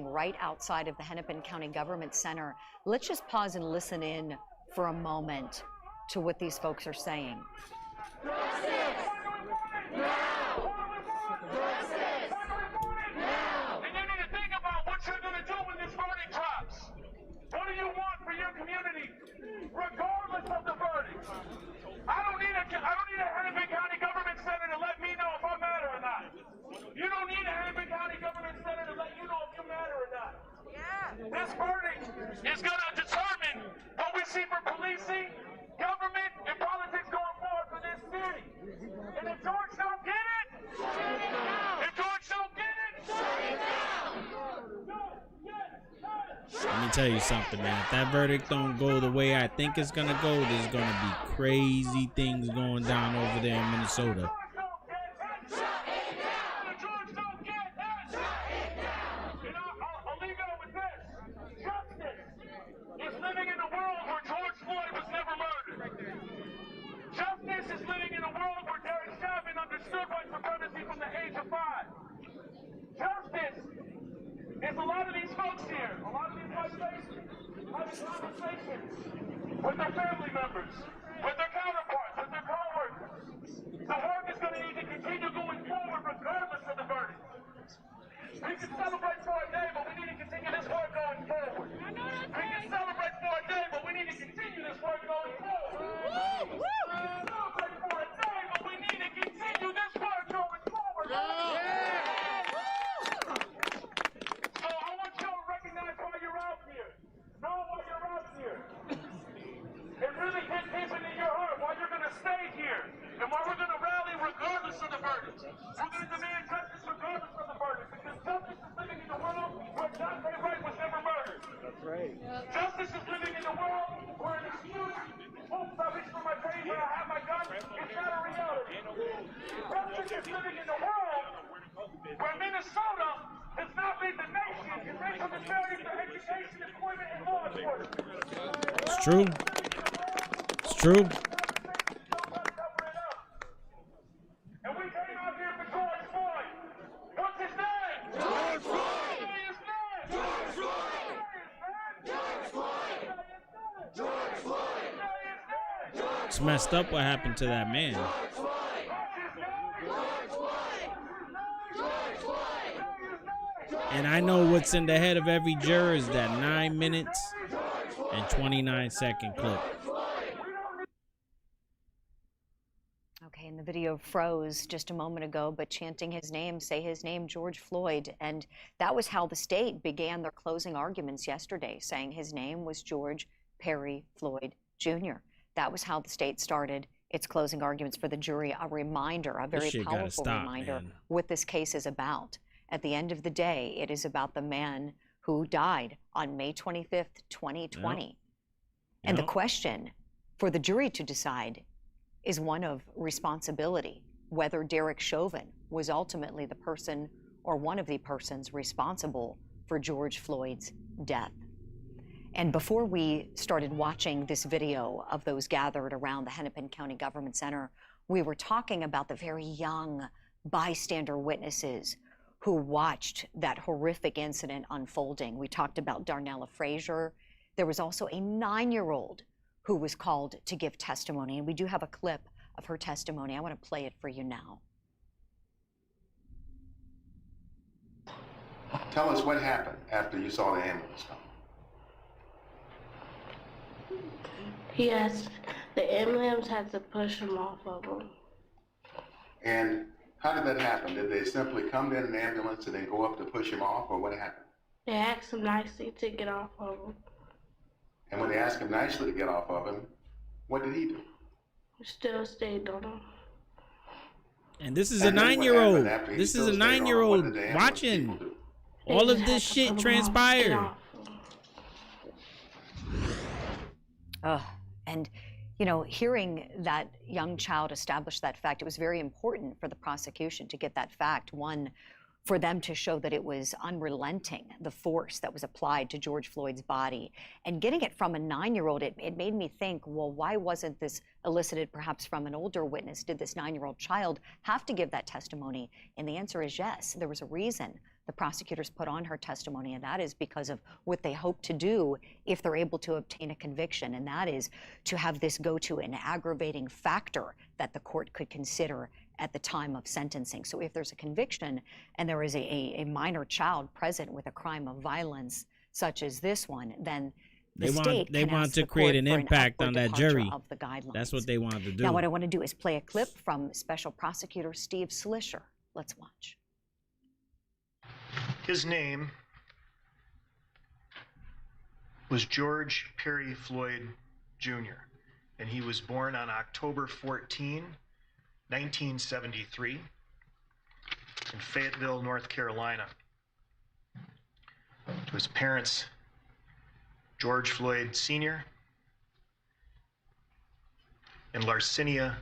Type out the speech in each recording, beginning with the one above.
right outside of the Hennepin County Government Center. Let's just pause and listen in for a moment to what these folks are saying. Justice! Now! Justice! Now! And you need to think about what you're going to do when this verdict drops. What do you want for your community, regardless of the verdict? I don't need a Hennepin County Government Center to let me know if I matter or not. You don't need a Hennepin County Government Center to let you know if you matter or not. Yeah. This verdict is going to determine what we see for policing, government, and politics going forward for this city. And if George don't get it, shut it down. If George don't get it, shut it down. Let me tell you something, man. If that verdict don't go the way I think it's gonna go, there's gonna be crazy things going down over there in Minnesota. There's a lot of these folks here, a lot of these white faces, having conversations with their family members, with their counterparts, with their co-workers. The work is going to need to continue going forward regardless of the verdict. We can celebrate for a day, but we need to continue this work going forward. We can celebrate for a day, but we need to continue this work going forward. We can celebrate for a day, but we need to continue this work going forward. Really get deep into your heart why you're going to stay here and why we're going to rally regardless of the verdict. We're going to demand justice regardless of the verdict because justice is living in a world where John Ray Wright was never murdered. That's right. Justice is living in a world where an excuse, oops, I reached for my page and I have my gun, it's not a reality. Justice is living in a world where Minnesota has not been the nation and based on the failures of education, employment, and law enforcement. It's true. It's true. And we came out here for George Floyd. What's his name? George Floyd. Say his name. George Floyd. George Floyd. George Floyd. It's messed up what happened to that man. And I know what's in the head of every juror is that 9 minutes and 29-second clip. Okay, and the video froze just a moment ago, but chanting his name, say his name, George Floyd. And that was how the state began their closing arguments yesterday, saying his name was George Perry Floyd Jr. That was how the state started its closing arguments for the jury. A reminder, a very powerful reminder, what this case is about. At the end of the day, it is about the man who died on May 25th, 2020. Yep. And the question for the jury to decide is one of responsibility, whether Derek Chauvin was ultimately the person or one of the persons responsible for George Floyd's death. And before we started watching this video of those gathered around the Hennepin County Government Center, we were talking about the very young bystander witnesses who watched that horrific incident unfolding. We talked about Darnella Frazier. There was also a 9-year-old who was called to give testimony, and we do have a clip of her testimony. I want to play it for you now. Tell us what happened after you saw the ambulance come. Yes, the ambulance had to push him off of him. And how did that happen? Did they simply come in an ambulance and then go up to push him off, or what happened? They asked him nicely to get off of him. And when they asked him nicely to get off of him, what did he do? He still stayed on him. And this is a 9-year-old. This is a 9-year-old watching all of this shit transpire. And you know, hearing that young child establish that fact, it was very important for the prosecution to get that fact. One, for them to show that it was unrelenting, the force that was applied to George Floyd's body. And getting it from a 9-year-old, it made me think, well, why wasn't this elicited perhaps from an older witness? Did this 9-year-old child have to give that testimony? And the answer is yes. There was a reason the prosecutors put on her testimony, and that is because of what they hope to do if they're able to obtain a conviction, and that is to have this go to an aggravating factor that the court could consider at the time of sentencing. So if there's a conviction and there is a minor child present with a crime of violence such as this one, then they want to create an impact on that jury. That's what they want to do. Now, what I want to do is play a clip from Special Prosecutor Steve Slisher. Let's watch. His name was George Perry Floyd Jr., and he was born on October 14, 1973, in Fayetteville, North Carolina. To his parents, George Floyd Sr. and Larcinia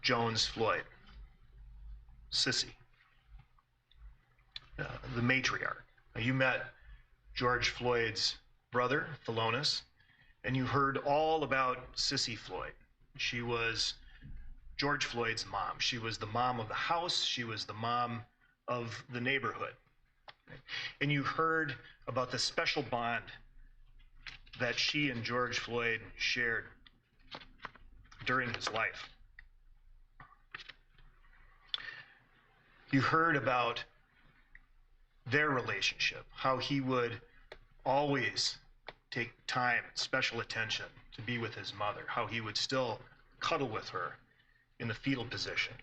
Jones Floyd, Sissy, the matriarch. Now, you met George Floyd's brother, Philonise, and you heard all about Sissy Floyd. She was George Floyd's mom. She was the mom of the house. She was the mom of the neighborhood. And you heard about the special bond that she and George Floyd shared during his life. You heard about their relationship, how he would always take time, special attention to be with his mother, how he would still cuddle with her in the fetal position.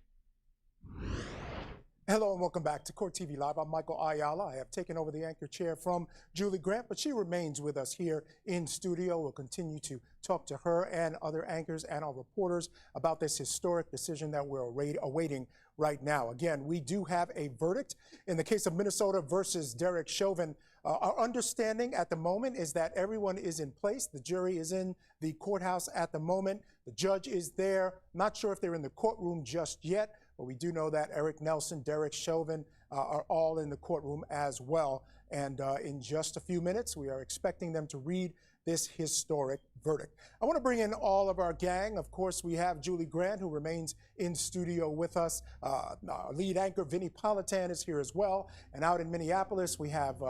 Hello and welcome back to Court TV Live. I'm Michael Ayala. I have taken over the anchor chair from Julie Grant, but she remains with us here in studio. We'll continue to talk to her and other anchors and our reporters about this historic decision that we're awaiting right now. Again, we do have a verdict in the case of Minnesota versus Derek Chauvin. Our understanding at the moment is that everyone is in place. The jury is in the courthouse at the moment. The judge is there. Not sure if they're in the courtroom just yet, but we do know that Eric Nelson, Derek Chauvin are all in the courtroom as well. And in just a few minutes, we are expecting them to read this historic verdict. I want to bring in all of our gang. Of course, we have Julie Grant, who remains in studio with us. Our lead anchor, Vinnie Politan, is here as well. And out in Minneapolis, we have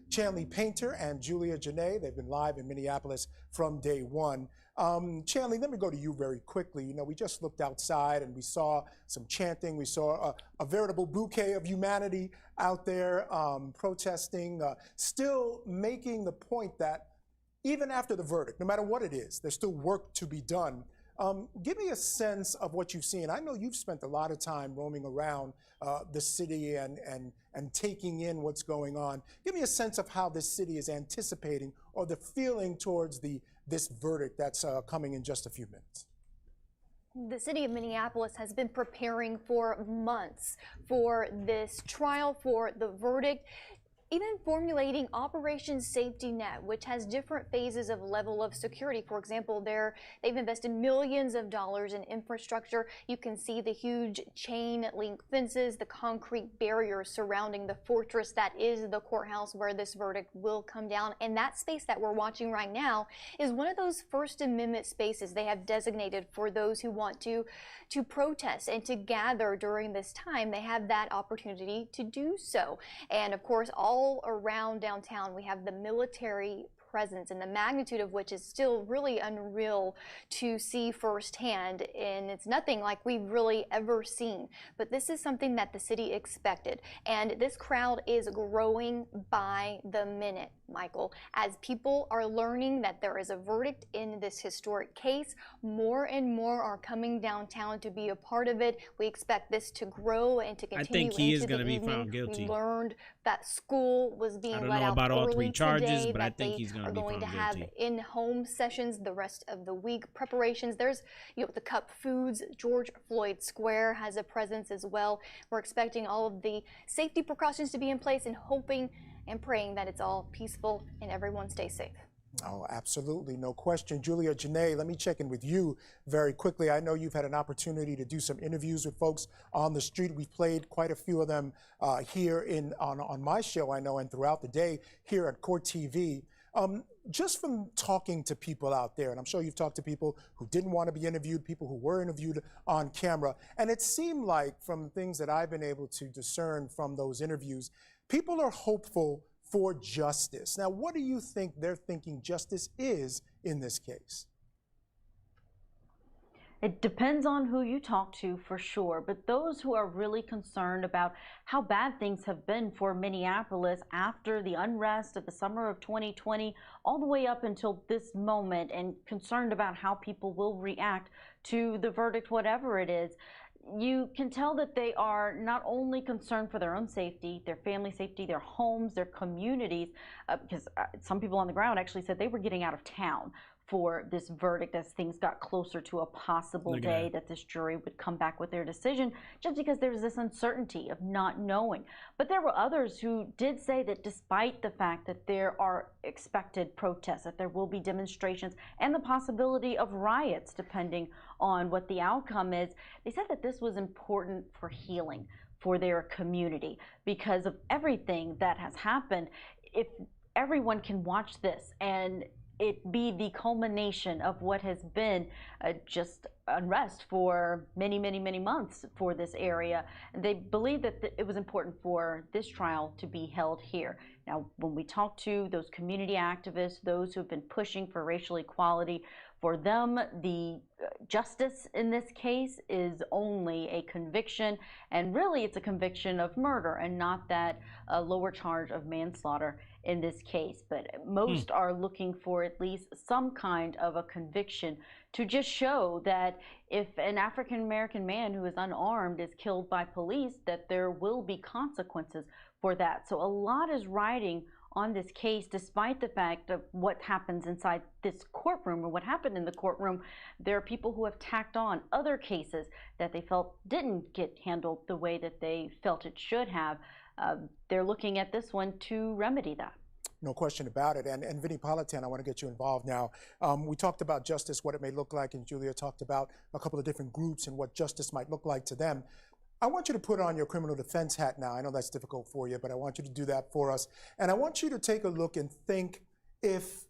Chanley Painter and Julia Janae. They've been live in Minneapolis from day one. Chanley, let me go to you very quickly. You know, we just looked outside and we saw some chanting. We saw a veritable bouquet of humanity out there protesting, still making the point that even after the verdict, no matter what it is, there's still work to be done. Give me a sense of what you've seen. I know you've spent a lot of time roaming around the city and taking in what's going on. Give me a sense of how this city is anticipating or the feeling towards this verdict that's coming in just a few minutes. The city of Minneapolis has been preparing for months for this trial, for the verdict, even formulating Operation Safety Net, which has different phases of level of security. For example, they've invested millions of dollars in infrastructure. You can see the huge chain link fences, the concrete barriers surrounding the fortress that is the courthouse where this verdict will come down. And that space that we're watching right now is one of those First Amendment spaces they have designated for those who want to protest and to gather during this time. They have that opportunity to do so. And of course, all around downtown, we have the military presence, and the magnitude of which is still really unreal to see firsthand, and it's nothing like we've really ever seen. But this is something that the city expected, and this crowd is growing by the minute, Michael. As people are learning that there is a verdict in this historic case, more and more are coming downtown to be a part of it. We expect this to grow and to continue. I think he is going to be found guilty. We learned that school was being let out early today. I don't know about all three charges, but I think he's going to be found guilty. Are going to have in-home sessions the rest of the week. Preparations. There's, the Cup Foods. George Floyd Square has a presence as well. We're expecting all of the safety precautions to be in place and hoping and praying that it's all peaceful and everyone stays safe. Oh, absolutely. No question. Julia Janae, let me check in with you very quickly. I know you've had an opportunity to do some interviews with folks on the street. We've played quite a few of them here on my show, I know, and throughout the day here at Court TV. Just from talking to people out there, and I'm sure you've talked to people who didn't want to be interviewed, people who were interviewed on camera, and it seemed like from things that I've been able to discern from those interviews People are hopeful for justice. Now, what do you think they're thinking justice is in this case? It depends on who you talk to, for sure, but those who are really concerned about how bad things have been for Minneapolis after the unrest of the summer of 2020 all the way up until this moment, and concerned about how people will react to the verdict, whatever it is, you can tell that they are not only concerned for their own safety, their family safety, their homes, their communities, because some people on the ground actually said they were getting out of town for this verdict as things got closer to a possible day that this jury would come back with their decision, just because there's this uncertainty of not knowing. But there were others who did say that despite the fact that there are expected protests, that there will be demonstrations and the possibility of riots depending on what the outcome is, they said that this was important for healing for their community because of everything that has happened. If everyone can watch this and it be the culmination of what has been just unrest for many, many, many months for this area. They believe that it was important for this trial to be held here. Now, when we talk to those community activists, those who have been pushing for racial equality, for them, the justice in this case is only a conviction, and really it's a conviction of murder and not that lower charge of manslaughter in this case. But most are looking for at least some kind of a conviction to just show that if an African American man who is unarmed is killed by police, that there will be consequences for that. So a lot is riding on this case, despite the fact of what happens inside this courtroom or what happened in the courtroom. There are people who have tacked on other cases that they felt didn't get handled the way that they felt it should have. They're looking at this one to remedy that. No question about it. And Vinnie Politan, I want to get you involved now. We talked about justice, what it may look like, and Julia talked about a couple of different groups and what justice might look like to them. I want you to put on your criminal defense hat now. I know that's difficult for you, but I want you to do that for us. And I want you to take a look and think if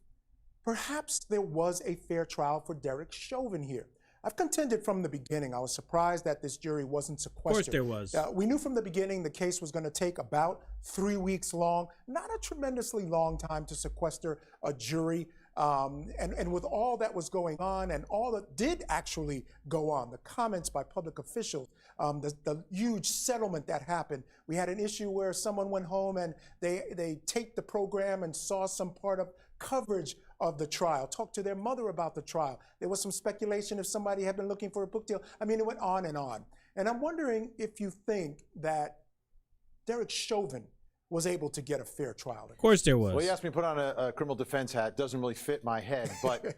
perhaps there was a fair trial for Derek Chauvin here. I've contended from the beginning. I was surprised that this jury wasn't sequestered. Of course there was. We knew from the beginning the case was going to take about 3 weeks long, not a tremendously long time to sequester a jury. And with all that was going on and all that did actually go on, the comments by public officials, the huge settlement that happened. We had an issue where someone went home and they taped the program and saw some part of coverage of the trial, talked to their mother about the trial. There was some speculation if somebody had been looking for a book deal. I mean, it went on. And I'm wondering if you think that Derek Chauvin was able to get a fair trial. Of course there was. Well, you asked me to put on a criminal defense hat. Doesn't really fit my head, but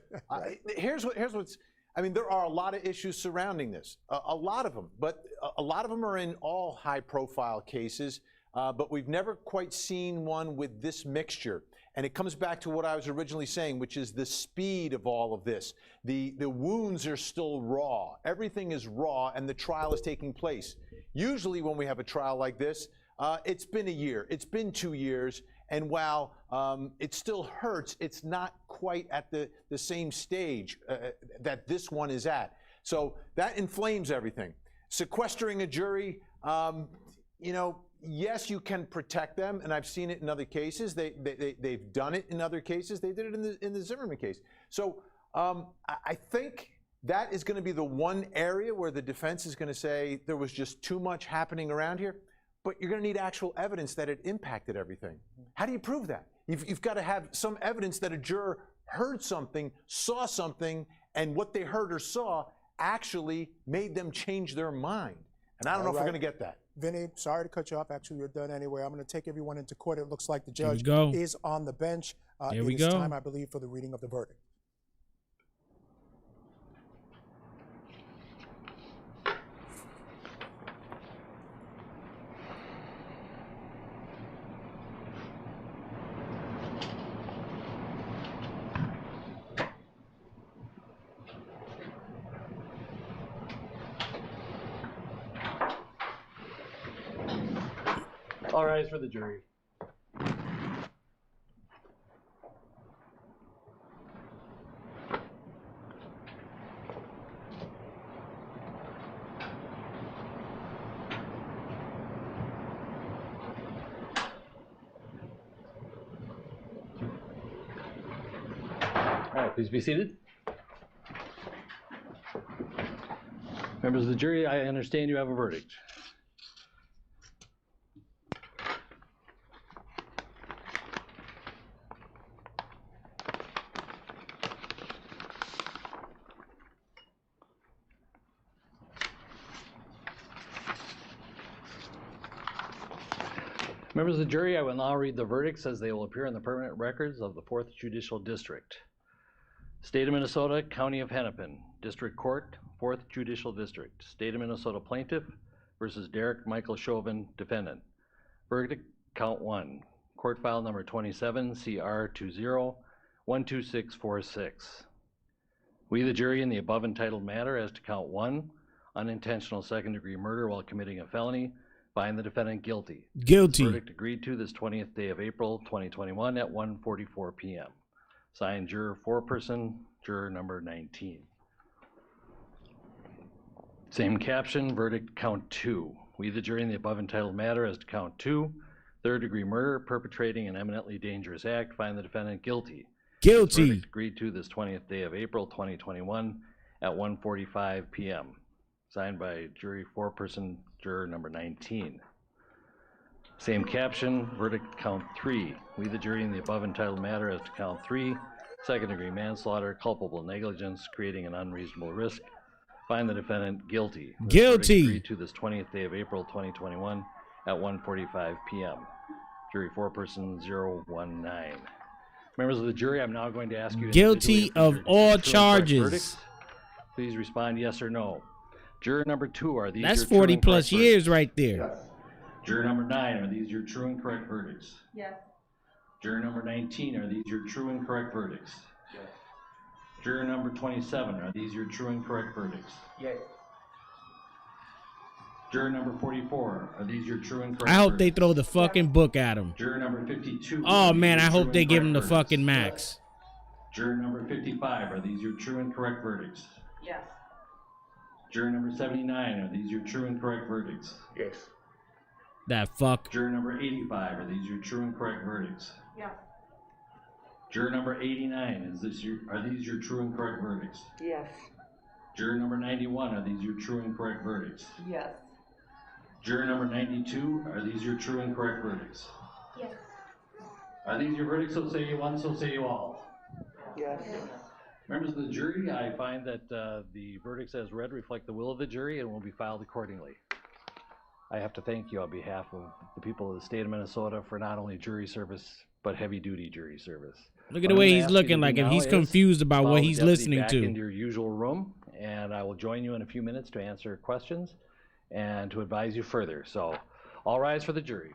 here's what's. I mean, there are a lot of issues surrounding this, a lot of them, but a lot of them are in all high-profile cases. But we've never quite seen one with this mixture. And it comes back to what I was originally saying, which is the speed of all of this. The wounds are still raw. Everything is raw, and the trial is taking place. Usually when we have a trial like this, it's been a year, it's been 2 years, and while it still hurts, it's not quite at the same stage that this one is at. So that inflames everything. Sequestering a jury, you know, yes, you can protect them, and I've seen it in other cases. They've done it in other cases. They did it in the Zimmerman case. So I think that is going to be the one area where the defense is going to say there was just too much happening around here. But you're going to need actual evidence that it impacted everything. How do you prove that? You've got to have some evidence that a juror heard something, saw something, and what they heard or saw actually made them change their mind. And I don't know if we're going to get that. Vinny, sorry to cut you off. Actually, you're done anyway. I'm going to take everyone into court. It looks like the judge is on the bench. Here we it is go. time, I believe, for the reading of the verdict. All rise for the jury. Please be seated. Members of the jury, I understand you have a verdict. Members of the jury, I will now read the verdicts as they will appear in the permanent records of the 4th Judicial District. State of Minnesota, County of Hennepin, District Court, 4th Judicial District. State of Minnesota Plaintiff versus Derek Michael Chauvin, Defendant. Verdict, Count 1. Court File Number 27, CR 20-12646. We, the jury, in the above entitled matter as to Count 1, unintentional second-degree murder while committing a felony, find the defendant guilty. Guilty. Verdict agreed to this 20th day of April 2021 at 1:44 p.m. Signed, juror foreperson, juror number 19. Same caption, verdict count 2. We, the jury, in the above entitled matter as to count 2, third-degree murder, perpetrating an eminently dangerous act, find the defendant guilty. Guilty. Verdict agreed to this 20th day of April 2021 at 1:45 p.m. Signed by jury foreperson, juror number 19. Same caption, verdict count 3. We, the jury, in the above entitled matter as to count 3, second-degree manslaughter, culpable negligence, creating an unreasonable risk, find the defendant guilty. This verdict Guilty. agreed to this 20th day of April 2021 at 1:45 p.m. Jury foreperson 019. Members of the jury, I'm now going to ask you Guilty of individually if these are all true and correct charges. verdicts. Please respond yes or no. Juror number 2, are these That's your true 40 and plus correct years verdicts? right there. Juror number 9, are these your true and correct verdicts? Yes. Juror number 19, are these your true and correct verdicts? Yes. Juror number 27, are these your true and correct verdicts? Yes. Juror number 44, are these your true and correct I hope verdicts? they throw the fucking book at him. Juror number 52. Oh are these man, your I true hope and they give correct him the verdicts? fucking max. Juror number 55, are these your true and correct verdicts? Yes. Juror number 79, are these your true and correct verdicts? Yes. That fuck. Juror number 85, are these your true and correct verdicts? Yes. Juror number 89, are these your true and correct verdicts? Yes. Juror number 91, are these your true and correct verdicts? Yes. Juror number 92, are these your true and correct verdicts? Yes. Are these your verdicts? So say you one, so say you all. Yes. Members of the jury, I find that the verdicts as read reflect the will of the jury and will be filed accordingly. I have to thank you on behalf of the people of the state of Minnesota for not only jury service, but heavy-duty jury service. Look at the way he's looking, like if he's confused about what he's listening back to. into your usual room, and I will join you in a few minutes to answer questions and to advise you further. So, all rise for the jury.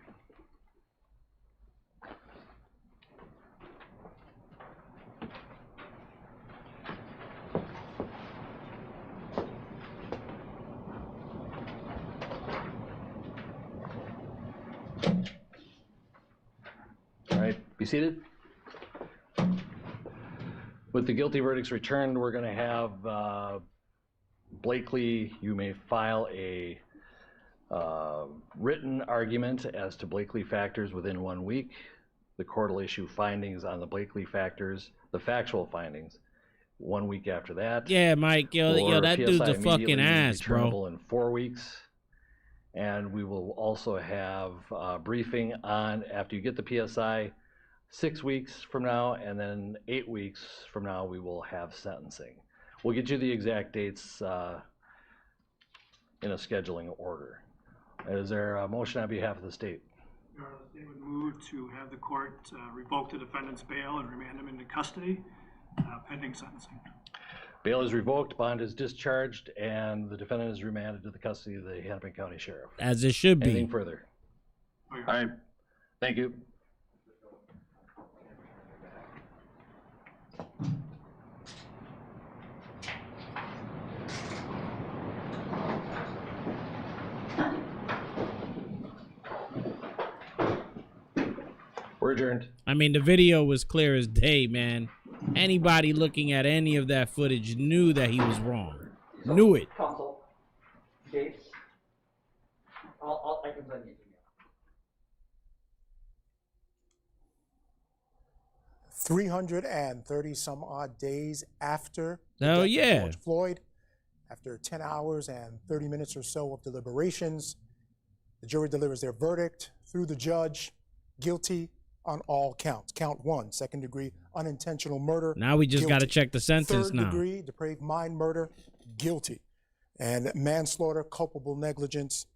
All right, be seated. With the guilty verdicts returned, we're going to have Blakely, you may file a written argument as to Blakely factors within 1 week. The court will issue findings on the Blakely factors, the factual findings, 1 week after that. Yeah, Mike, yo, that dude's a fucking ass, bro. Returnable in 4 weeks. And we will also have a briefing on, after you get the PSI, 6 weeks from now, and then 8 weeks from now, we will have sentencing. We'll get you the exact dates in a scheduling order. Is there a motion on behalf of the state? Your Honor, the state would move to have the court revoke the defendant's bail and remand him into custody pending sentencing. Bail is revoked, bond is discharged, and the defendant is remanded to the custody of the Hennepin County Sheriff. As it should be. Anything further? Oh, All right. Thank you. We're adjourned. I mean, the video was clear as day, man. Anybody looking at any of that footage knew that he was wrong. Knew it. Counsel, dates. I can send you. 330 some odd days after the Hell death of yeah. George Floyd, after 10 hours and 30 minutes or so of deliberations, the jury delivers their verdict through the judge, guilty on all counts. Count 1, second-degree unintentional murder. Now we just got to guilty. check the sentence Third now. degree depraved mind murder, guilty. And manslaughter, culpable negligence,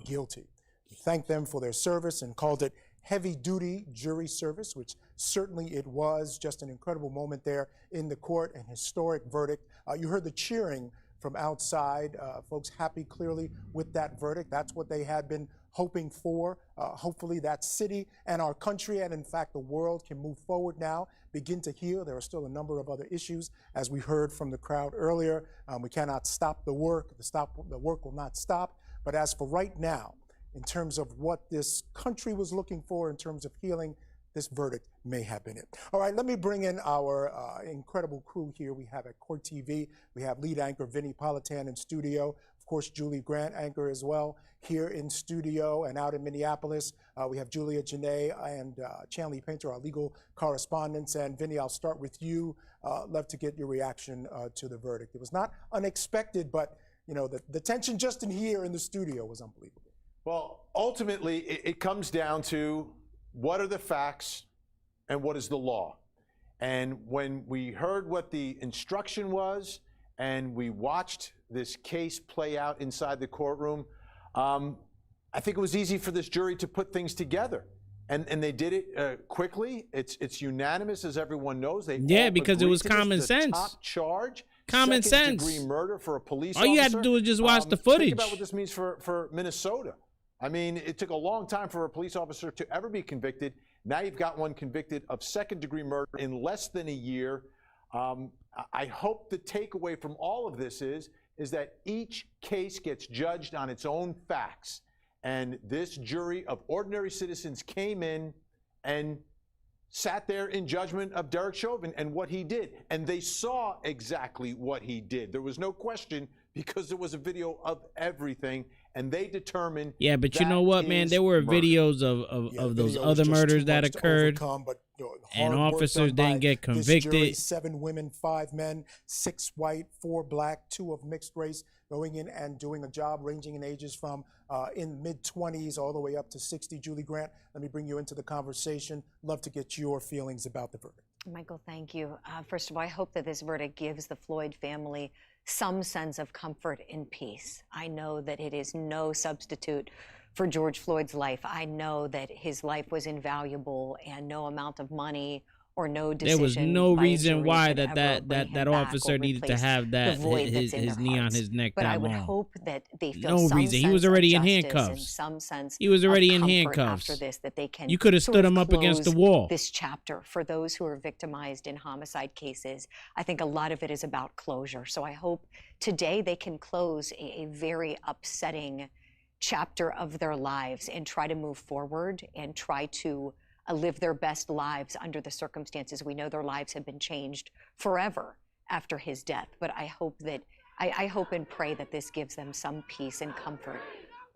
guilty. We thanked them for their service and called it heavy-duty jury service, which certainly it was. Just an incredible moment there in the court, an historic verdict. You heard the cheering from outside, folks happy clearly with that verdict. That's what they had been hoping for. Hopefully that city and our country and in fact the world can move forward now, begin to heal. There are still a number of other issues, as we heard from the crowd earlier. We cannot stop the work. The work will not stop. But as for right now, in terms of what this country was looking for in terms of healing, this verdict may have been it. All right, let me bring in our incredible crew here. We have at Court TV, we have lead anchor Vinny Politan in studio. Of course, Julie Grant, anchor as well, here in studio and out in Minneapolis. We have Julia Janae and Chanley Painter, our legal correspondents. And Vinny, I'll start with you. Love to get your reaction to the verdict. It was not unexpected, but you know, the tension just in here in the studio was unbelievable. Well, ultimately, it comes down to what are the facts and what is the law. And when we heard what the instruction was and we watched this case play out inside the courtroom, I think it was easy for this jury to put things together. And they did it quickly. It's unanimous, as everyone knows. They all because it agreed was to this. common The sense. top charge, Common sense. second-degree murder for a police All you had officer. to do was just watch the footage. Think about what this means for Minnesota. I mean, it took a long time for a police officer to ever be convicted. Now you've got one convicted of second-degree murder in less than a year. I hope the takeaway from all of this is that each case gets judged on its own facts. And this jury of ordinary citizens came in and sat there in judgment of Derek Chauvin and what he did. And they saw exactly what he did. There was no question because there was a video of everything. And they determined. Yeah, but you know what, man? There were videos of those other murders that occurred, and officers didn't get convicted. Jury, 7 women, 5 men, 6 white, 4 black, 2 of mixed race, going in and doing a job ranging in ages from in mid-20s all the way up to 60. Julie Grant, let me bring you into the conversation. Love to get your feelings about the verdict. Michael, thank you. First of all, I hope that this verdict gives the Floyd family some sense of comfort and peace. I know that it is no substitute for George Floyd's life. I know that his life was invaluable and no amount of money or no decision. There was no by a reason jury why could ever bring that him back officer or needed to replace have the that void that's in his their knee on hearts. his neck But that I would long. hope that they feel No some reason. He sense was of already in justice handcuffs. and some sense He was already of in comfort handcuffs. after this, that they can You could have sort stood of him up against the close wall. this chapter for those who are victimized in homicide cases. I think a lot of it is about closure. So I hope today they can close a very upsetting chapter of their lives and try to move forward and try to live their best lives under the circumstances. We know their lives have been changed forever after his death, but I hope that I hope and pray that this gives them some peace and comfort.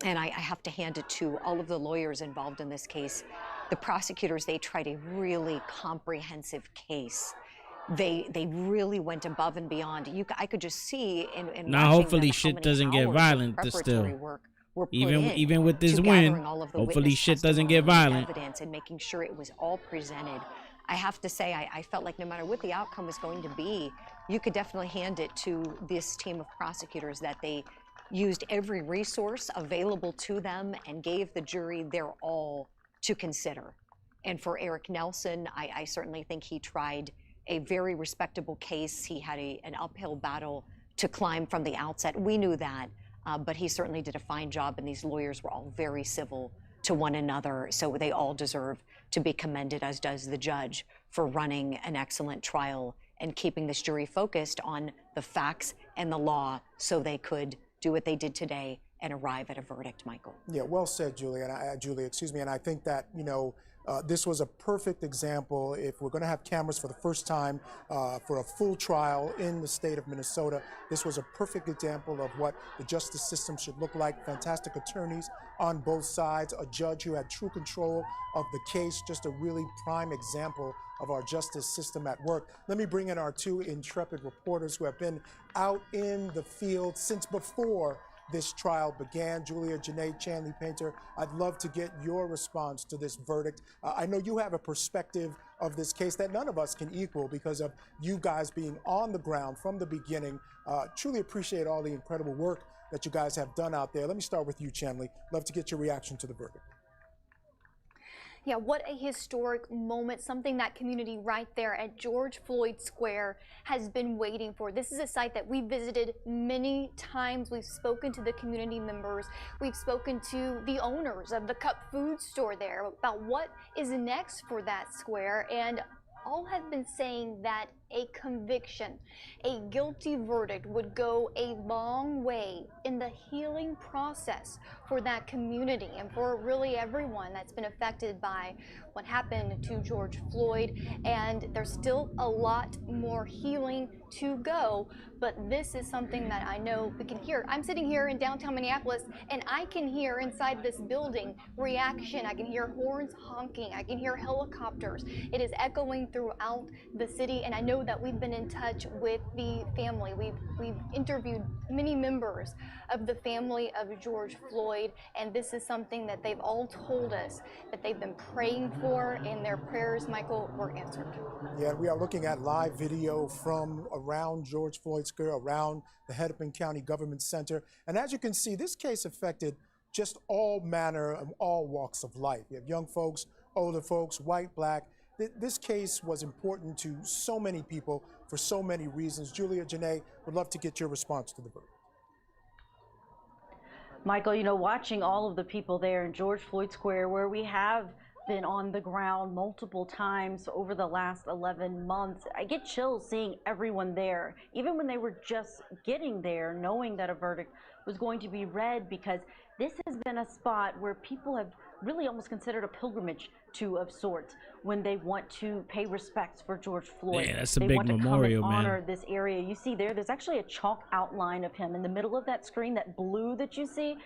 And I have to hand it to all of the lawyers involved in this case. The prosecutors, they tried a really comprehensive case. They really went above and beyond. I could just see in Now, watching hopefully them how shit many doesn't get hours of violent, but still. preparatory work were put Even with this to win, gathering all of the hopefully witness shit doesn't get testimony and violent. evidence and making sure it was all presented. I have to say, I felt like no matter what the outcome was going to be, you could definitely hand it to this team of prosecutors that they used every resource available to them and gave the jury their all to consider. And for Eric Nelson, I certainly think he tried a very respectable case. He had an uphill battle to climb from the outset. We knew that, but he certainly did a fine job, and these lawyers were all very civil to one another, so they all deserve to be commended, as does the judge, for running an excellent trial and keeping this jury focused on the facts and the law so they could do what they did today and arrive at a verdict, Michael. Yeah, well said, Julia. Julia, excuse me. And I think that, you know, This was a perfect example. If we're going to have cameras for the first time for a full trial in the state of Minnesota, this was a perfect example of what the justice system should look like. Fantastic attorneys on both sides, a judge who had true control of the case, just a really prime example of our justice system at work. Let me bring in our two intrepid reporters who have been out in the field since before this trial began. Julia Janae, Chanley Painter, I'd love to get your response to this verdict. I know you have a perspective of this case that none of us can equal because of you guys being on the ground from the beginning. Truly appreciate all the incredible work that you guys have done out there. Let me start with you, Chanley. Love to get your reaction to the verdict. Yeah, what a historic moment, something that community right there at George Floyd Square has been waiting for. This is a site that we visited many times. We've spoken to the community members. We've spoken to the owners of the Cup Food store there about what is next for that square, and all have been saying that a conviction, a guilty verdict would go a long way in the healing process for that community and for really everyone that's been affected by what happened to George Floyd. And there's still a lot more healing to go, but this is something that I know we can hear. I'm sitting here in downtown Minneapolis and I can hear inside this building reaction. I can hear horns honking. I can hear helicopters. It is echoing throughout the city, and I know that we've been in touch with the family. We've interviewed many members of the family of George Floyd, and this is something that they've all told us that they've been praying for, and their prayers, Michael, were answered. Yeah, we are looking at live video from around George Floyd Square, around the Hennepin County Government Center. And as you can see, this case affected just all manner of all walks of life. You have young folks, older folks, white, black. This case was important to so many people for so many reasons. Julia Janae, would love to get your response to the verdict. Michael, you know, watching all of the people there in George Floyd Square, where we have been on the ground multiple times over the last 11 months, I get chills seeing everyone there, even when they were just getting there, knowing that a verdict was going to be read, because this has been a spot where people have really almost considered a pilgrimage to of sorts when they want to pay respects for George Floyd. Yeah, that's a they big want to memorial, come and man. honor this area. You see there's actually a chalk outline of him in the middle of that screen, that blue that you see.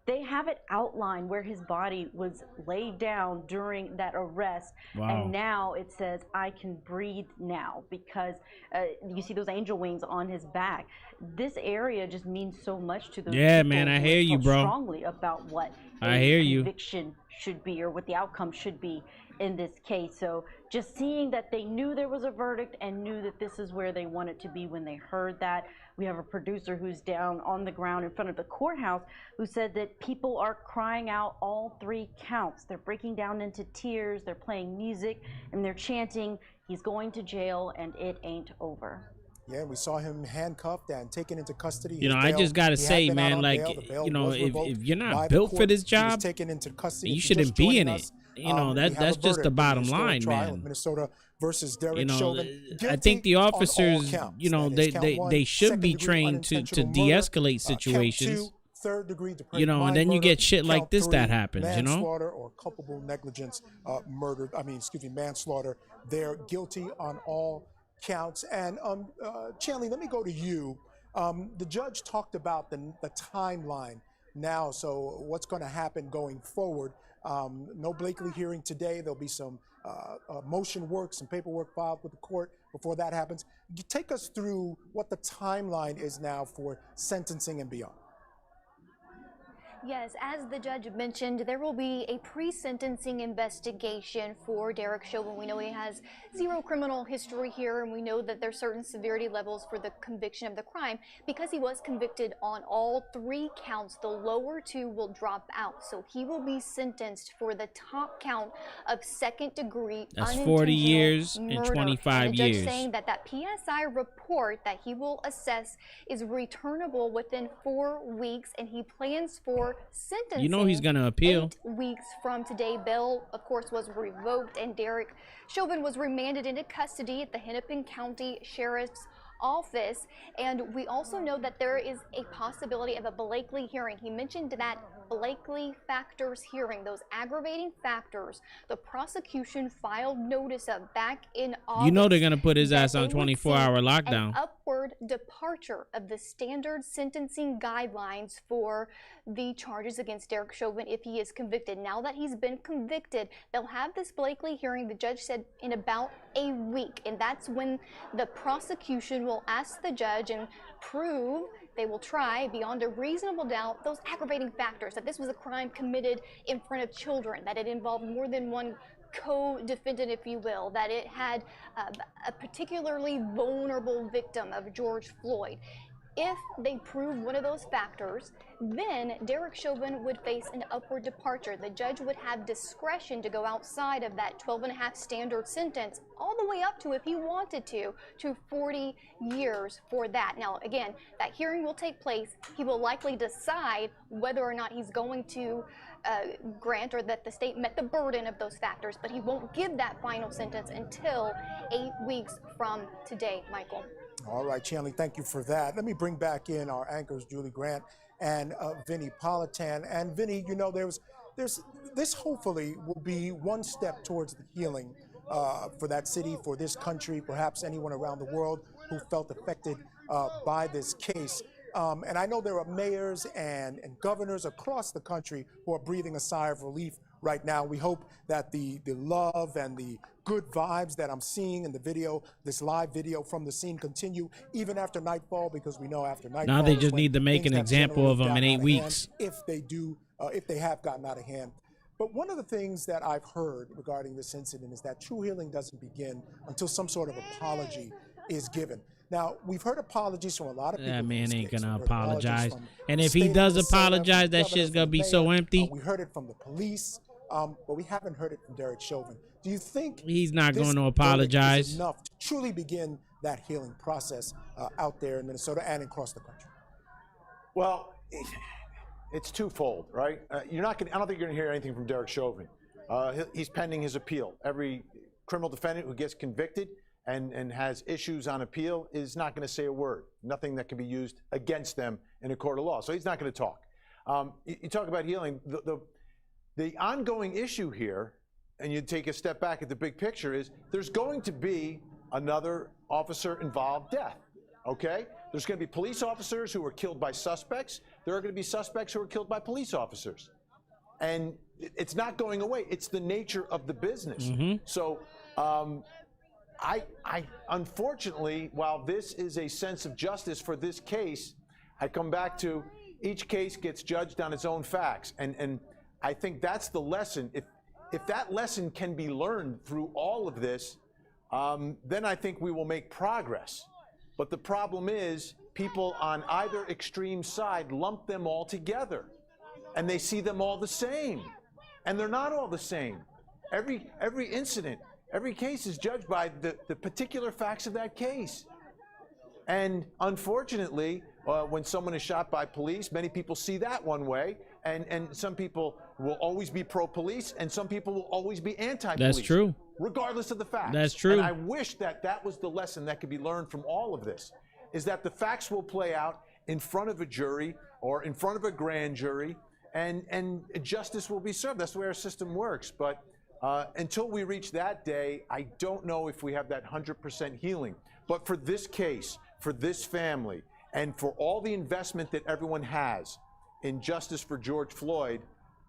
They have it outlined where his body was laid down during that arrest. Wow. And now it says, "I can breathe now," because you see those angel wings on his back. This area just means so much to those Yeah, people man, I who hear have you, felt bro. strongly about what I a hear you. conviction should be, or what the outcome should be in this case. So just seeing that they knew there was a verdict and knew that this is where they wanted to be when they heard that. We have a producer who's down on the ground in front of the courthouse who said that people are crying out all three counts. They're breaking down into tears, they're playing music, and they're chanting, "He's going to jail and it ain't over." Yeah, we saw him handcuffed and taken into custody. You know, His I bail- just gotta he had say, been out man, on like, bail. The bail you know, was if revoked you're by not the built for court. this He was job, taken into custody. you If you're shouldn't just be joining in it. us, You know, we have that's a just the verdict in bottom historic line, trial in man. Minnesota versus Derek You know, Chauvin. I Guilty think the on all officers, counts. you know, That is count one, they should be second-degree trained to unintentional murder, de-escalate count situations. two, third-degree depraved You know, and mind then you murder, get shit like count this that three, happens, you know? manslaughter or culpable negligence manslaughter. They're guilty on all counts. And Chanley, let me go to you. The judge talked about the timeline now, so what's going to happen going forward. No Blakely hearing today. There'll be some motion work, some paperwork filed with the court before that happens. Take us through what the timeline is now for sentencing and beyond. Yes, as the judge mentioned, there will be a pre-sentencing investigation for Derek Chauvin. We know he has zero criminal history here, and we know that there's certain severity levels for the conviction of the crime. Because he was convicted on all three counts, the lower two will drop out. So he will be sentenced for the top count of second-degree That's unintentional 40 years and murder. 25 and the judge years. saying that PSI report that he will assess is returnable within 4 weeks, and he plans for sentencing. You know he's gonna appeal. 8 weeks from today. Bail, of course, was revoked, and Derek Chauvin was remanded into custody at the Hennepin County Sheriff's Office. And we also know that there is a possibility of a Blakely hearing. He mentioned that Blakely factors hearing, those aggravating factors, the prosecution filed notice of back in August. You know they're going to put his that ass on they would 24-hour seek lockdown. An upward departure of the standard sentencing guidelines for the charges against Derek Chauvin if he is convicted. Now that he's been convicted, they'll have this Blakely hearing, the judge said, in about a week. And that's when the prosecution will ask the judge and prove, they will try beyond a reasonable doubt, those aggravating factors, that this was a crime committed in front of children, that it involved more than one co-defendant, if you will, that it had a particularly vulnerable victim of George Floyd. If they prove one of those factors, then Derek Chauvin would face an upward departure. The judge would have discretion to go outside of that 12.5 standard sentence, all the way up to, if he wanted to 40 years for that. Now, again, that hearing will take place. He will likely decide whether or not he's going to grant, or that the state met the burden of those factors, but he won't give that final sentence until 8 weeks from today, Michael. All right, Chanley, thank you for that. Let me bring back in our anchors, Julie Grant and Vinnie Politan. And Vinnie, you know, this hopefully will be one step towards the healing for that city, for this country, perhaps anyone around the world who felt affected by this case. And I know there are mayors and governors across the country who are breathing a sigh of relief right now. We hope that the love and the good vibes that I'm seeing in the video, this live video from the scene, continue even after nightfall, because we know after nightfall. Now they just need to make an example of him in 8 weeks. If they have gotten out of hand. But one of the things that I've heard regarding this incident is that true healing doesn't begin until some sort of apology is given. Now, we've heard apologies from a lot of people. That man ain't case. gonna We've heard apologize. from And if state he does representatives, apologize, that governor, shit's gonna from be the so mayor. empty. We heard it from the police, but we haven't heard it from Derek Chauvin. Do you think He's not this going to verdict apologize? is enough to truly begin that healing process out there in Minnesota and across the country? Well, it's twofold, right? I don't think you're going to hear anything from Derek Chauvin. He's pending his appeal. Every criminal defendant who gets convicted and has issues on appeal is not going to say a word. Nothing that can be used against them in a court of law. So he's not going to talk. You talk about healing. The ongoing issue here, and you take a step back at the big picture, is there's going to be another officer-involved death, okay? There's going to be police officers who were killed by suspects. There are going to be suspects who are killed by police officers. And it's not going away. It's the nature of the business. Mm-hmm. So I unfortunately, while this is a sense of justice for this case, I come back to each case gets judged on its own facts. And I think that's the lesson. If that lesson can be learned through all of this, then I think we will make progress. But the problem is people on either extreme side lump them all together, and they see them all the same. And they're not all the same. Every incident, every case is judged by the particular facts of that case. And unfortunately, when someone is shot by police, many people see that one way, and some people will always be pro-police, and some people will always be anti-police. That's true. Regardless of the facts. That's true. And I wish that was the lesson that could be learned from all of this, is that the facts will play out in front of a jury or in front of a grand jury, and justice will be served. That's the way our system works. But until we reach that day, I don't know if we have that 100% healing. But for this case, for this family, and for all the investment that everyone has in justice for George Floyd,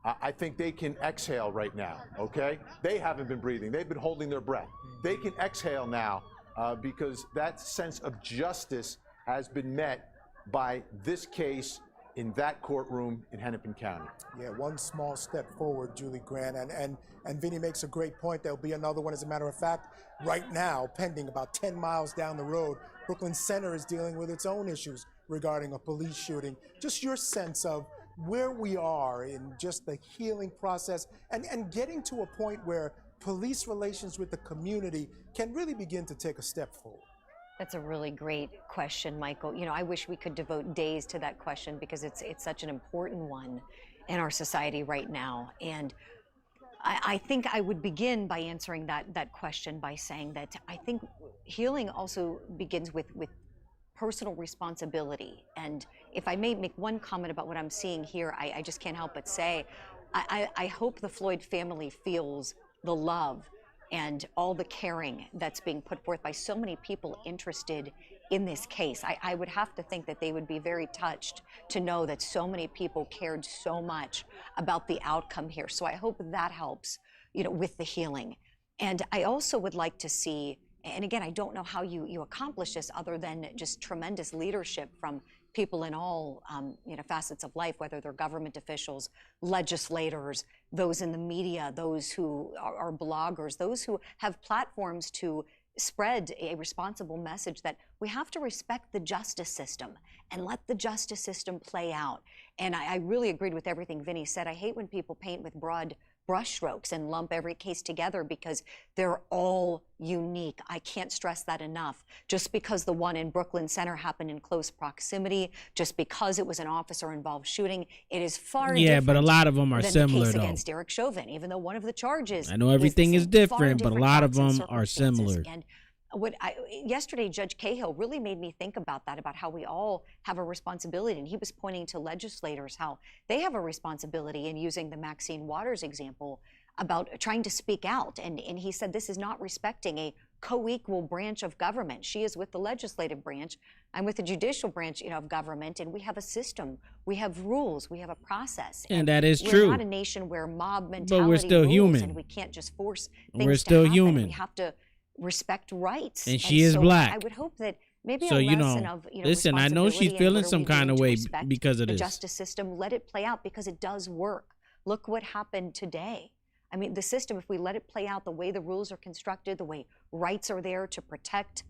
I think they can exhale right now, okay? They haven't been breathing. They've been holding their breath. They can exhale now because that sense of justice has been met by this case in that courtroom in Hennepin County. Yeah, one small step forward, Julie Grant. And Vinnie makes a great point. There'll be another one, as a matter of fact, right now, pending about 10 miles down the road. Brooklyn Center is dealing with its own issues regarding a police shooting. Just your sense of where we are in just the healing process and getting to a point where police relations with the community can really begin to take a step forward. That's a really great question, Michael. You know, I wish we could devote days to that question because it's such an important one in our society right now. And I think I would begin by answering that question by saying that I think healing also begins with personal responsibility. And if I may make one comment about what I'm seeing here, I just can't help but say, I hope the Floyd family feels the love and all the caring that's being put forth by so many people interested in this case. I would have to think that they would be very touched to know that so many people cared so much about the outcome here. So I hope that helps, with the healing. And I also would like to see, and again, I don't know how you accomplish this other than just tremendous leadership from people in all facets of life, whether they're government officials, legislators, those in the media, those who are bloggers, those who have platforms to spread a responsible message that we have to respect the justice system and let the justice system play out. And I really agreed with everything Vinny said. I hate when people paint with broad brushstrokes and lump every case together because they're all unique. I can't stress that enough. Just because the one in Brooklyn Center happened in close proximity, just because it was an officer-involved shooting, it is far different. But a lot of them are than similar, the case though. against Derek Chauvin, even though one of the charges. I know everything is the same. Far different, but a different lot of facts and them are circumstances. similar. And yesterday, Judge Cahill really made me think about that, about how we all have a responsibility. And he was pointing to legislators, how they have a responsibility in using the Maxine Waters example about trying to speak out. And he said this is not respecting a co-equal branch of government. She is with the legislative branch. I'm with the judicial branch, of government, and we have a system, we have rules, we have a process. And that is we're true. We're not a nation where mob mentality But we're still rules, human. and we can't just force things We're to still happen. human. We have to respect rights. And she is so black. I would hope that maybe So, a lesson of listen, I know she's responsibility and feeling what are some we kind doing of to way respect because of the this. justice system. Let it play out because it does work. Look what happened today. I mean, the system, if we let it play out the way the rules are constructed, the way rights are there to protect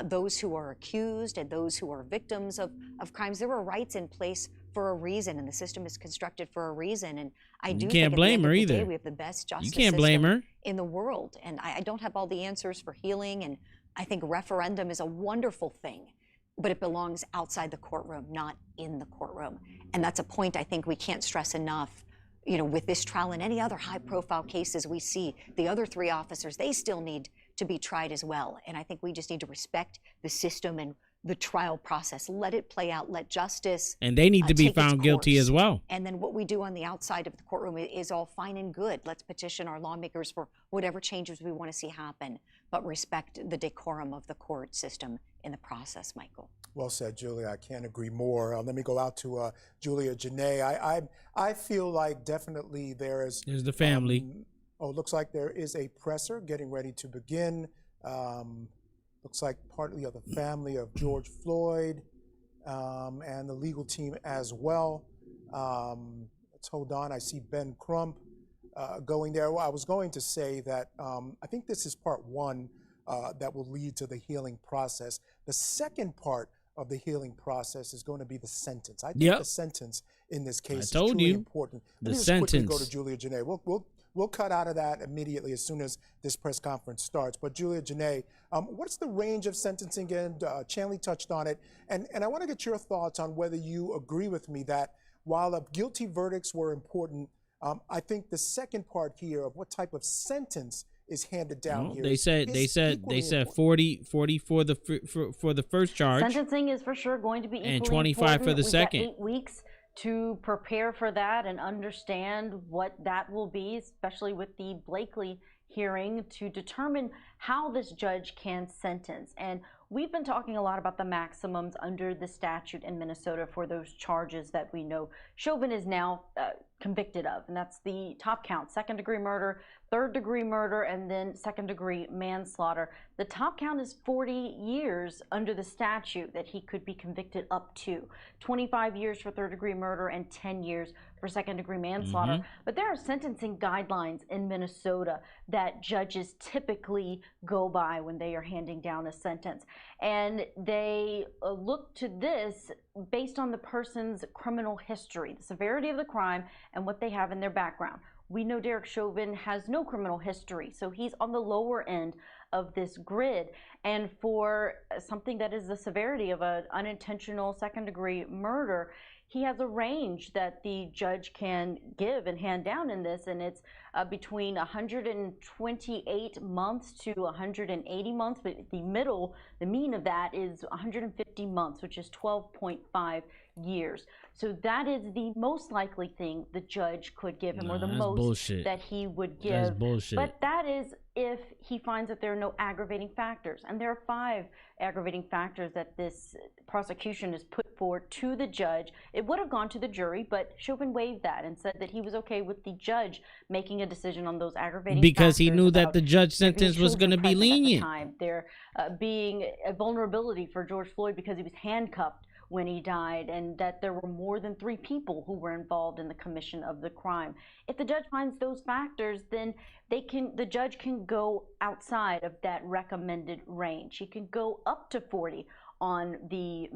those who are accused and those who are victims of crimes, there are rights in place for a reason, and the system is constructed for a reason. And I do You think can't at blame the her end of the either. day, we have the best justice You can't blame system her. in the world. And I don't have all the answers for healing, and I think referendum is a wonderful thing, but it belongs outside the courtroom, not in the courtroom. And that's a point I think we can't stress enough. With this trial and any other high-profile cases we see, the other three officers, they still need to be tried as well. And I think we just need to respect the system and the trial process. Let it play out. Let justice And they need to be take its found guilty course. as well. And then what we do on the outside of the courtroom is all fine and good. Let's petition our lawmakers for whatever changes we want to see happen, but respect the decorum of the court system in the process, Michael. Well said, Julia. I can't agree more. Let me go out to Julia Janae. I feel like definitely there's the family. Looks like there is a presser getting ready to begin. Looks like partly of the family of George Floyd and the legal team as well. Let's hold on. I see Ben Crump going there. Well, I was going to say that I think this is part one that will lead to the healing process. The second part of the healing process is going to be the sentence. I think the sentence in this case is truly important. The Let me just sentence. quickly go to Julia Janae. We'll cut out of that immediately as soon as this press conference starts. But Julia Janae, what's the range of sentencing again? Chanley touched on it. And I want to get your thoughts on whether you agree with me that while the guilty verdicts were important, I think the second part here of what type of sentence is handed down here. They said 40 for the first charge. Sentencing is for sure going to be equally and 25 for the We've second. got 8 weeks to prepare for that and understand what that will be, especially with the Blakely hearing, to determine how this judge can sentence. And we've been talking a lot about the maximums under the statute in Minnesota for those charges that we know Chauvin is now convicted of, and that's the top count: second-degree murder, third-degree murder, and then second-degree manslaughter. The top count is 40 years under the statute that he could be convicted up to. 25 years for third-degree murder and 10 years for second-degree manslaughter. But there are sentencing guidelines in Minnesota that judges typically go by when they are handing down a sentence. And they look to this based on the person's criminal history, the severity of the crime, and what they have in their background. We know Derek Chauvin has no criminal history, so he's on the lower end of this grid. And for something that is the severity of an unintentional second-degree murder, he has a range that the judge can give and hand down in this, and it's between 128 months to 180 months, but the mean of that is 150 months, which is 12.5 years. So that is the most likely thing the judge could give him, or the most bullshit. that he would give. That's bullshit. But that is if he finds that there are no aggravating factors. And there are 5 aggravating factors that this prosecution has put forward to the judge. It would have gone to the jury, but Chauvin waived that and said that he was okay with the judge making a decision on those aggravating factors. Because he knew that the judge sentence was going to be lenient. There being a vulnerability for George Floyd because he was handcuffed when he died, and that there were more than 3 people who were involved in the commission of the crime. If the judge finds those factors, then the judge can go outside of that recommended range. He can go up to 40 on the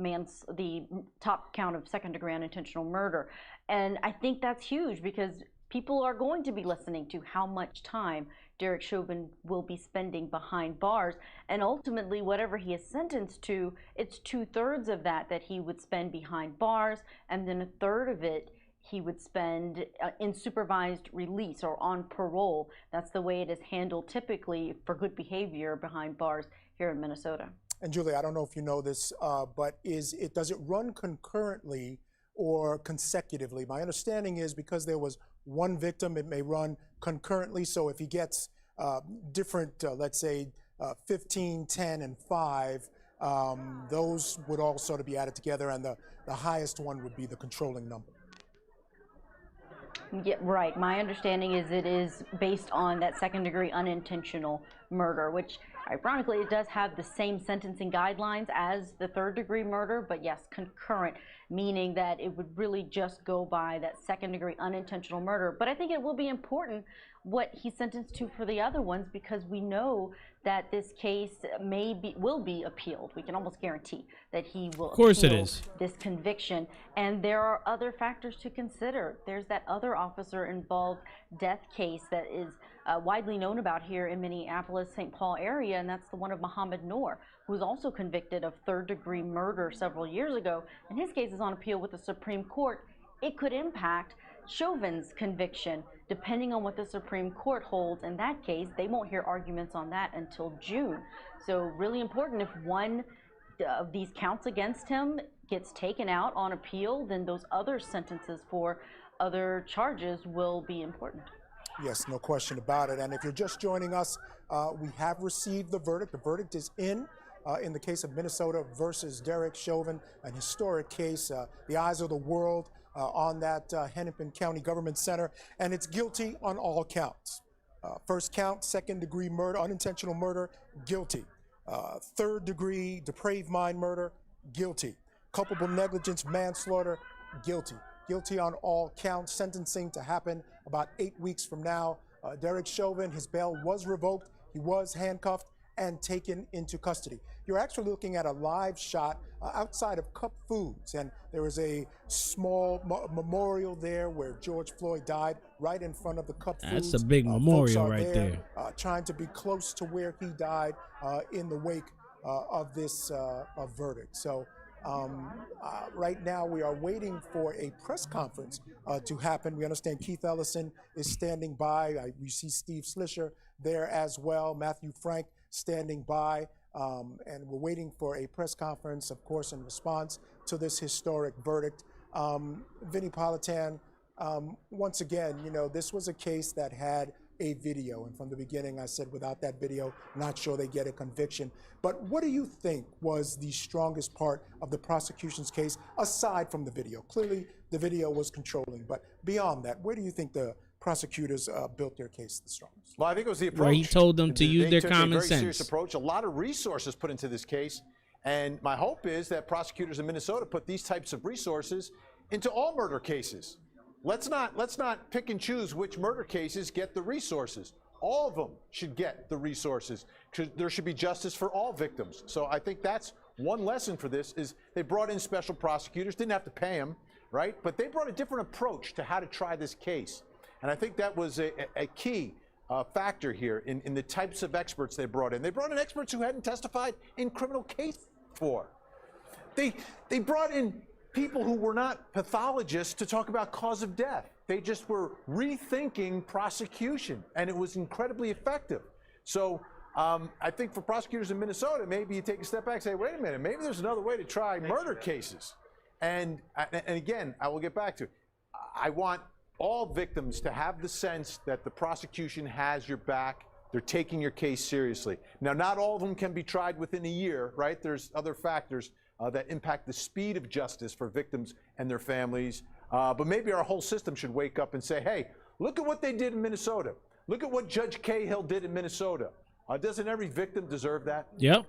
top count of second-degree unintentional murder. And I think that's huge, because people are going to be listening to how much time Derek Chauvin will be spending behind bars, and ultimately whatever he is sentenced to, it's 2/3 of that he would spend behind bars, and then 1/3 of it he would spend in supervised release or on parole. That's the way it is handled typically for good behavior behind bars here in Minnesota. And Julie, I don't know if you know this, but does it run concurrently or consecutively? My understanding is because there was one victim, it may run concurrently. So if he gets different, let's say 15, 10, and 5, those would all sort of be added together, and the highest one would be the controlling number. Yeah, right. My understanding is it is based on that second-degree unintentional murder, which ironically it does have the same sentencing guidelines as the third-degree murder, but yes, concurrent, meaning that it would really just go by that second-degree unintentional murder. But I think it will be important what he's sentenced to for the other ones, because we know that this case will be appealed. We can almost guarantee that he will appeal this conviction. And there are other factors to consider. There's that other officer involved death case that is widely known about here in Minneapolis, St. Paul area, and that's the one of Muhammad Noor, who was also convicted of third-degree murder several years ago. And his case is on appeal with the Supreme Court. It could impact Chauvin's conviction, depending on what the Supreme Court holds in that case. They won't hear arguments on that until June. So really important, if one of these counts against him gets taken out on appeal, then those other sentences for other charges will be important. Yes, no question about it. And if you're just joining us, we have received the verdict. The verdict is in the case of Minnesota versus Derek Chauvin, an historic case, the eyes of the world on that Hennepin County Government Center, and it's guilty on all counts. First count, second-degree murder, unintentional murder, guilty. Third-degree depraved mind murder, guilty. Culpable negligence, manslaughter, guilty. Guilty on all counts. Sentencing to happen about 8 weeks from now. Derek Chauvin, his bail was revoked. He was handcuffed and taken into custody. You're actually looking at a live shot outside of Cup Foods, and there is a small memorial there where George Floyd died, right in front of the Cup Foods. That's a big memorial right there. Trying to be close to where he died in the wake of this verdict. So right now we are waiting for a press conference to happen. We understand Keith Ellison is standing by. We see Steve Slisher there as well, Matthew Frank standing by, and we're waiting for a press conference, of course, in response to this historic verdict. Vinnie Politan, once again, you know, this was a case that had a video, and from the beginning I said without that video, not sure they get a conviction. But what do you think was the strongest part of the prosecution's case, aside from the video? Clearly the video was controlling, but beyond that, where do you think the prosecutors built their case the strongest? Well, I think it was the approach. Where he told them to use their common They took a very sense. serious approach. A lot of resources put into this case, and my hope is that prosecutors in Minnesota put these types of resources into all murder cases. Let's not pick and choose which murder cases get the resources. All of them should get the resources, because there should be justice for all victims. So I think that's one lesson for this, is they brought in special prosecutors, didn't have to pay them, right? But they brought a different approach to how to try this case. And I think that was a key factor here in the types of experts they brought in. They brought in experts who hadn't testified in criminal case before. They brought in people who were not pathologists to talk about cause of death. They just were rethinking prosecution, and it was incredibly effective. So I think for prosecutors in Minnesota, maybe you take a step back and say, wait a minute, maybe there's another way to try murder cases. And again, I will get back to it. I want all victims to have the sense that the prosecution has your back. They're taking your case seriously. Now, not all of them can be tried within a year, right? There's other factors that impact the speed of justice for victims and their families. But maybe our whole system should wake up and say, hey, look at what they did in Minnesota. Look at what Judge Cahill did in Minnesota. Doesn't every victim deserve that? Yep.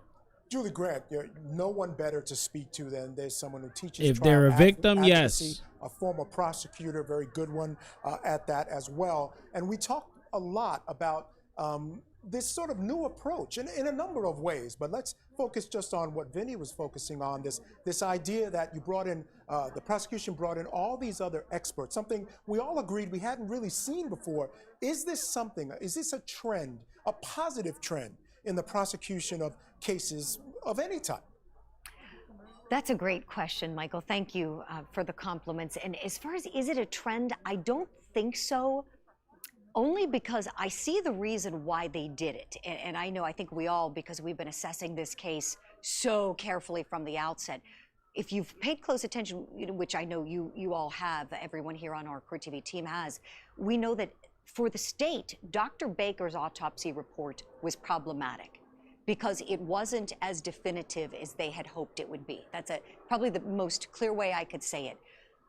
Julie Grant, no one better to speak to than there's someone who teaches If trial they're a victim, advocacy, yes. a former prosecutor, very good one at that as well. And we talk a lot about this sort of new approach in a number of ways, but let's focus just on what Vinny was focusing on, this idea that you brought in, the prosecution brought in all these other experts, something we all agreed we hadn't really seen before. Is this a trend, a positive trend in the prosecution of cases of any type? That's a great question, Michael. Thank you for the compliments. And as far as is it a trend, I don't think so. Only because I see the reason why they did it. And I think we all, because we've been assessing this case so carefully from the outset. If you've paid close attention, which I know you all have, everyone here on our Court TV team has, we know that for the state, Dr. Baker's autopsy report was problematic because it wasn't as definitive as they had hoped it would be. That's probably the most clear way I could say it.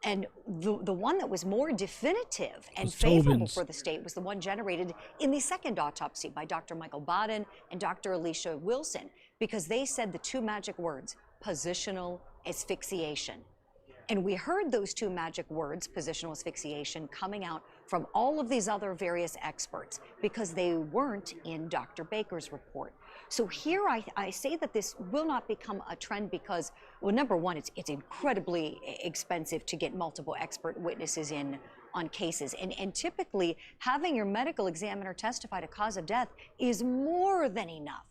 And the one that was more definitive and favorable Chauvin's. for the state was the one generated in the second autopsy by Dr. Michael Baden and Dr. Alicia Wilson, because they said the two magic words, positional asphyxiation. And we heard those two magic words, positional asphyxiation, coming out from all of these other various experts because they weren't in Dr. Baker's report. So here I say that this will not become a trend because, well, number one, it's incredibly expensive to get multiple expert witnesses in on cases. And typically, having your medical examiner testify to cause of death is more than enough.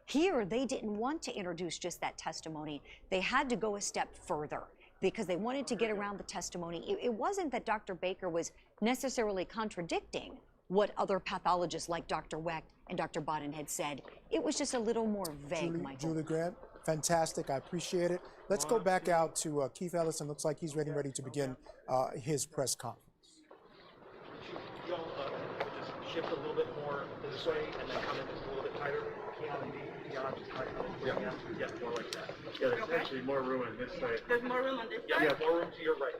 Here, they didn't want to introduce just that testimony. They had to go a step further because they wanted to get around the testimony. It wasn't that Dr. Baker was necessarily contradicting what other pathologists like Dr. Wecht and Dr. Baden had said. It was just a little more vague, Michael. Julie Grant, fantastic. I appreciate it. Let's go back out to Keith Ellison. Looks like he's ready to begin his press conference. Y'all just shift a little bit more this way and then come in just a little bit tighter. Yeah, more like that. Yeah, there's actually more room on this side. There's more room on this side? Yeah, more room to your right.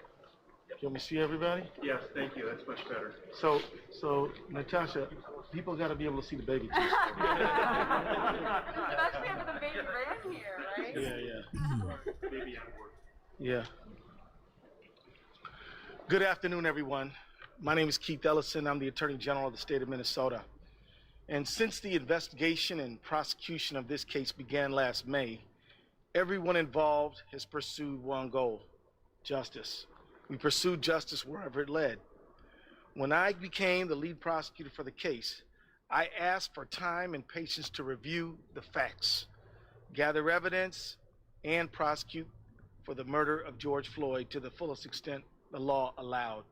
Can we see everybody? Yes, thank you. That's much better. So Natasha, people got to be able to see the baby too. Especially after the baby ran here, right? Yeah. Baby on board. Yeah. Good afternoon, everyone. My name is Keith Ellison. I'm the Attorney General of the state of Minnesota. And since the investigation and prosecution of this case began last May, everyone involved has pursued one goal: justice. We pursued justice wherever it led. When I became the lead prosecutor for the case, I asked for time and patience to review the facts, gather evidence, and prosecute for the murder of George Floyd to the fullest extent the law allowed.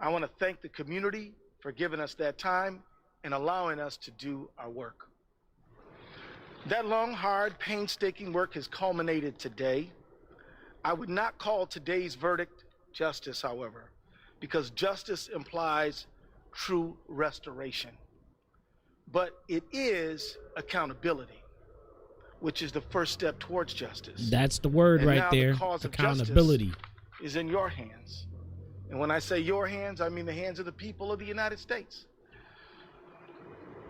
I want to thank the community for giving us that time and allowing us to do our work. That long, hard, painstaking work has culminated today. I would not call today's verdict justice, however, because justice implies true restoration. But it is accountability, which is the first step towards justice. That's the word And right now there. the cause of Accountability. justice is in your hands. And when I say your hands, I mean the hands of the people of the United States.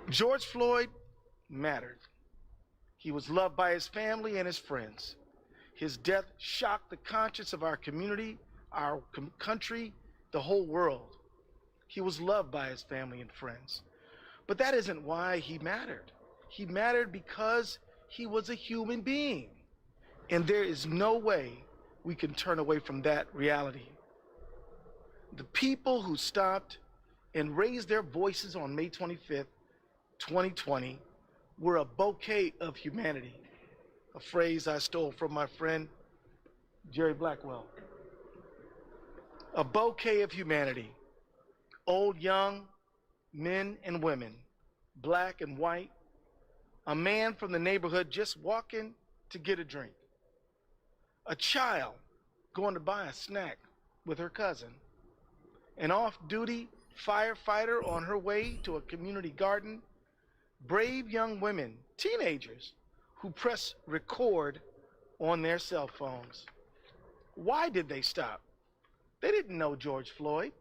George Floyd mattered. He was loved by his family and his friends. His death shocked the conscience of our community, our country, the whole world. He was loved by his family and friends. But that isn't why he mattered. He mattered because he was a human being. And there is no way we can turn away from that reality. The people who stopped and raised their voices on May 25th, 2020, were a bouquet of humanity, a phrase I stole from my friend Jerry Blackwell. A bouquet of humanity, old, young, men and women, black and white, a man from the neighborhood just walking to get a drink, a child going to buy a snack with her cousin, an off-duty firefighter on her way to a community garden, brave young women, teenagers, who press record on their cell phones. Why did they stop? They didn't know George Floyd.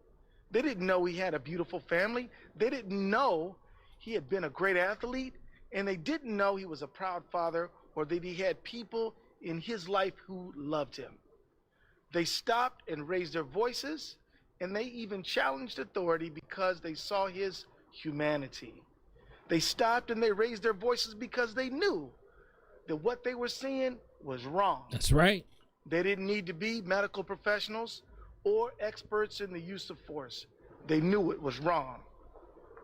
They didn't know he had a beautiful family. They didn't know he had been a great athlete. And they didn't know he was a proud father or that he had people in his life who loved him. They stopped and raised their voices, and they even challenged authority because they saw his humanity. They stopped and they raised their voices because they knew that what they were seeing was wrong. That's right. They didn't need to be medical professionals or experts in the use of force. They knew it was wrong,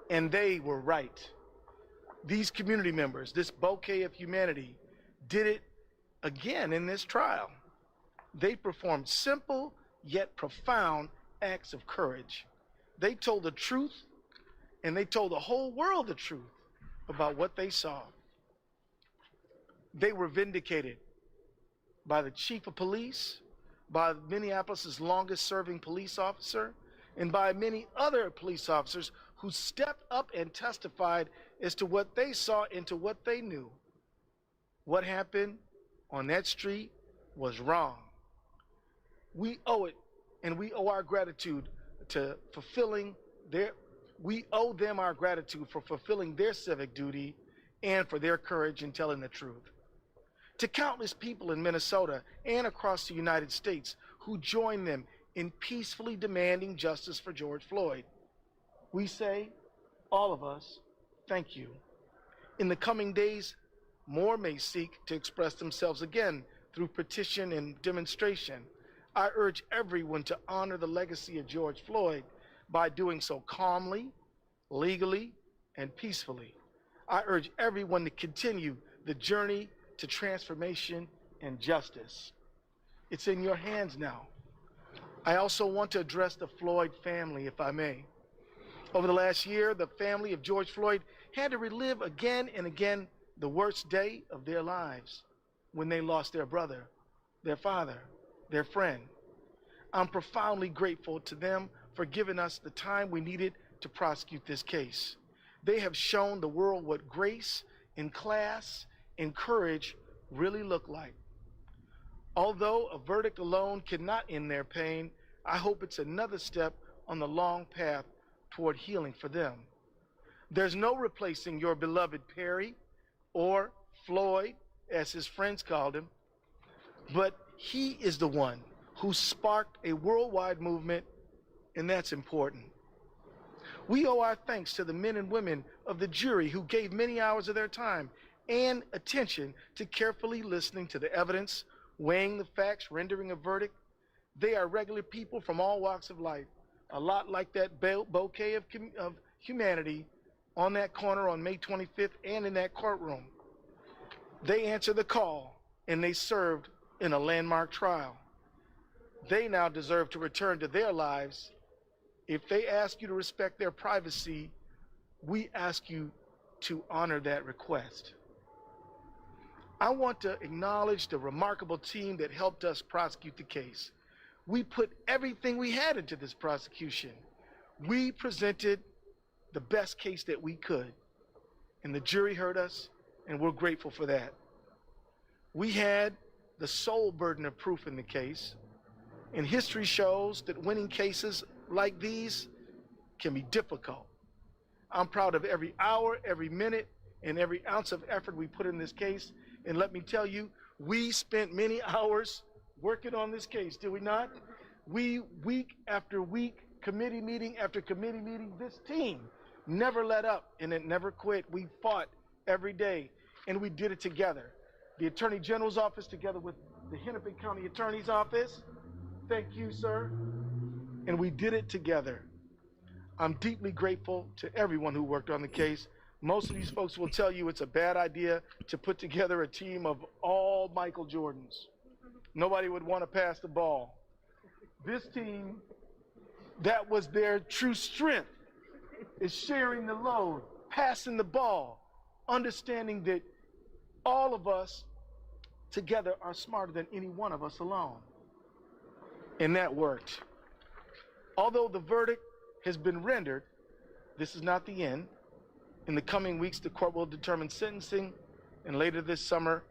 and they were right. These community members, this bouquet of humanity, did it again in this trial. They performed simple yet profound acts of courage. They told the truth, and they told the whole world the truth about what they saw. They were vindicated by the chief of police, by Minneapolis's longest serving police officer, and by many other police officers who stepped up and testified as to what they saw and to what they knew. What happened on that street was wrong. We owe it, and we owe our gratitude to fulfilling we owe them our gratitude for fulfilling their civic duty and for their courage in telling the truth. To countless people in Minnesota and across the United States who joined them in peacefully demanding justice for George Floyd, we say, all of us, thank you. In the coming days, more may seek to express themselves again through petition and demonstration. I urge everyone to honor the legacy of George Floyd by doing so calmly, legally, and peacefully. I urge everyone to continue the journey to transformation and justice. It's in your hands now. I also want to address the Floyd family, if I may. Over the last year, the family of George Floyd had to relive again and again the worst day of their lives when they lost their brother, their father, their friend. I'm profoundly grateful to them for giving us the time we needed to prosecute this case. They have shown the world what grace and class and courage really look like. Although a verdict alone cannot end their pain, I hope it's another step on the long path toward healing for them. There's no replacing your beloved Perry, or Floyd, as his friends called him, but he is the one who sparked a worldwide movement, and that's important. We owe our thanks to the men and women of the jury who gave many hours of their time and attention to carefully listening to the evidence, weighing the facts, rendering a verdict. They are regular people from all walks of life, a lot like that bouquet of humanity on that corner on May 25th and in that courtroom. They answered the call, and they served in a landmark trial. They now deserve to return to their lives. If they ask you to respect their privacy, we ask you to honor that request. I want to acknowledge the remarkable team that helped us prosecute the case. We put everything we had into this prosecution. We presented the best case that we could, and the jury heard us, and we're grateful for that. We had the sole burden of proof in the case, and history shows that winning cases like these can be difficult. I'm proud of every hour, every minute, and every ounce of effort we put in this case. And let me tell you, we spent many hours working on this case, did we not? We, week after week, committee meeting after committee meeting, this team never let up and it never quit. We fought every day, and we did it together. The Attorney General's office together with the Hennepin County Attorney's office. Thank you, sir. And we did it together. I'm deeply grateful to everyone who worked on the case. Most of these folks will tell you it's a bad idea to put together a team of all Michael Jordans. nobody would want to pass the ball. This team, that was their true strength, is sharing the load, passing the ball, understanding that all of us together are smarter than any one of us alone. And that worked. Although the verdict has been rendered, this is not the end. In the coming weeks, the court will determine sentencing, and later this summer,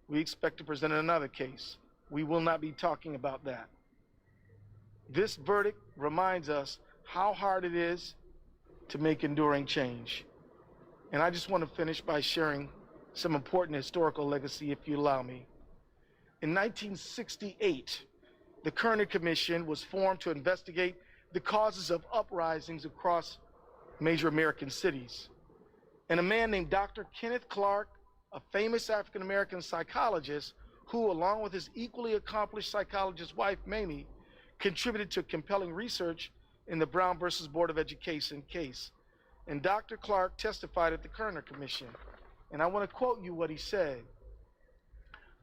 we expect to present another case. We will not be talking about that. This verdict reminds us how hard it is to make enduring change. And I just want to finish by sharing some important historical legacy, if you allow me. In 1968, the Kerner Commission was formed to investigate the causes of uprisings across major American cities. And a man named Dr. Kenneth Clark, a famous African-American psychologist who, along with his equally accomplished psychologist wife, Mamie, contributed to compelling research in the Brown versus Board of Education case. And Dr. Clark testified at the Kerner Commission. And I want to quote you what he said.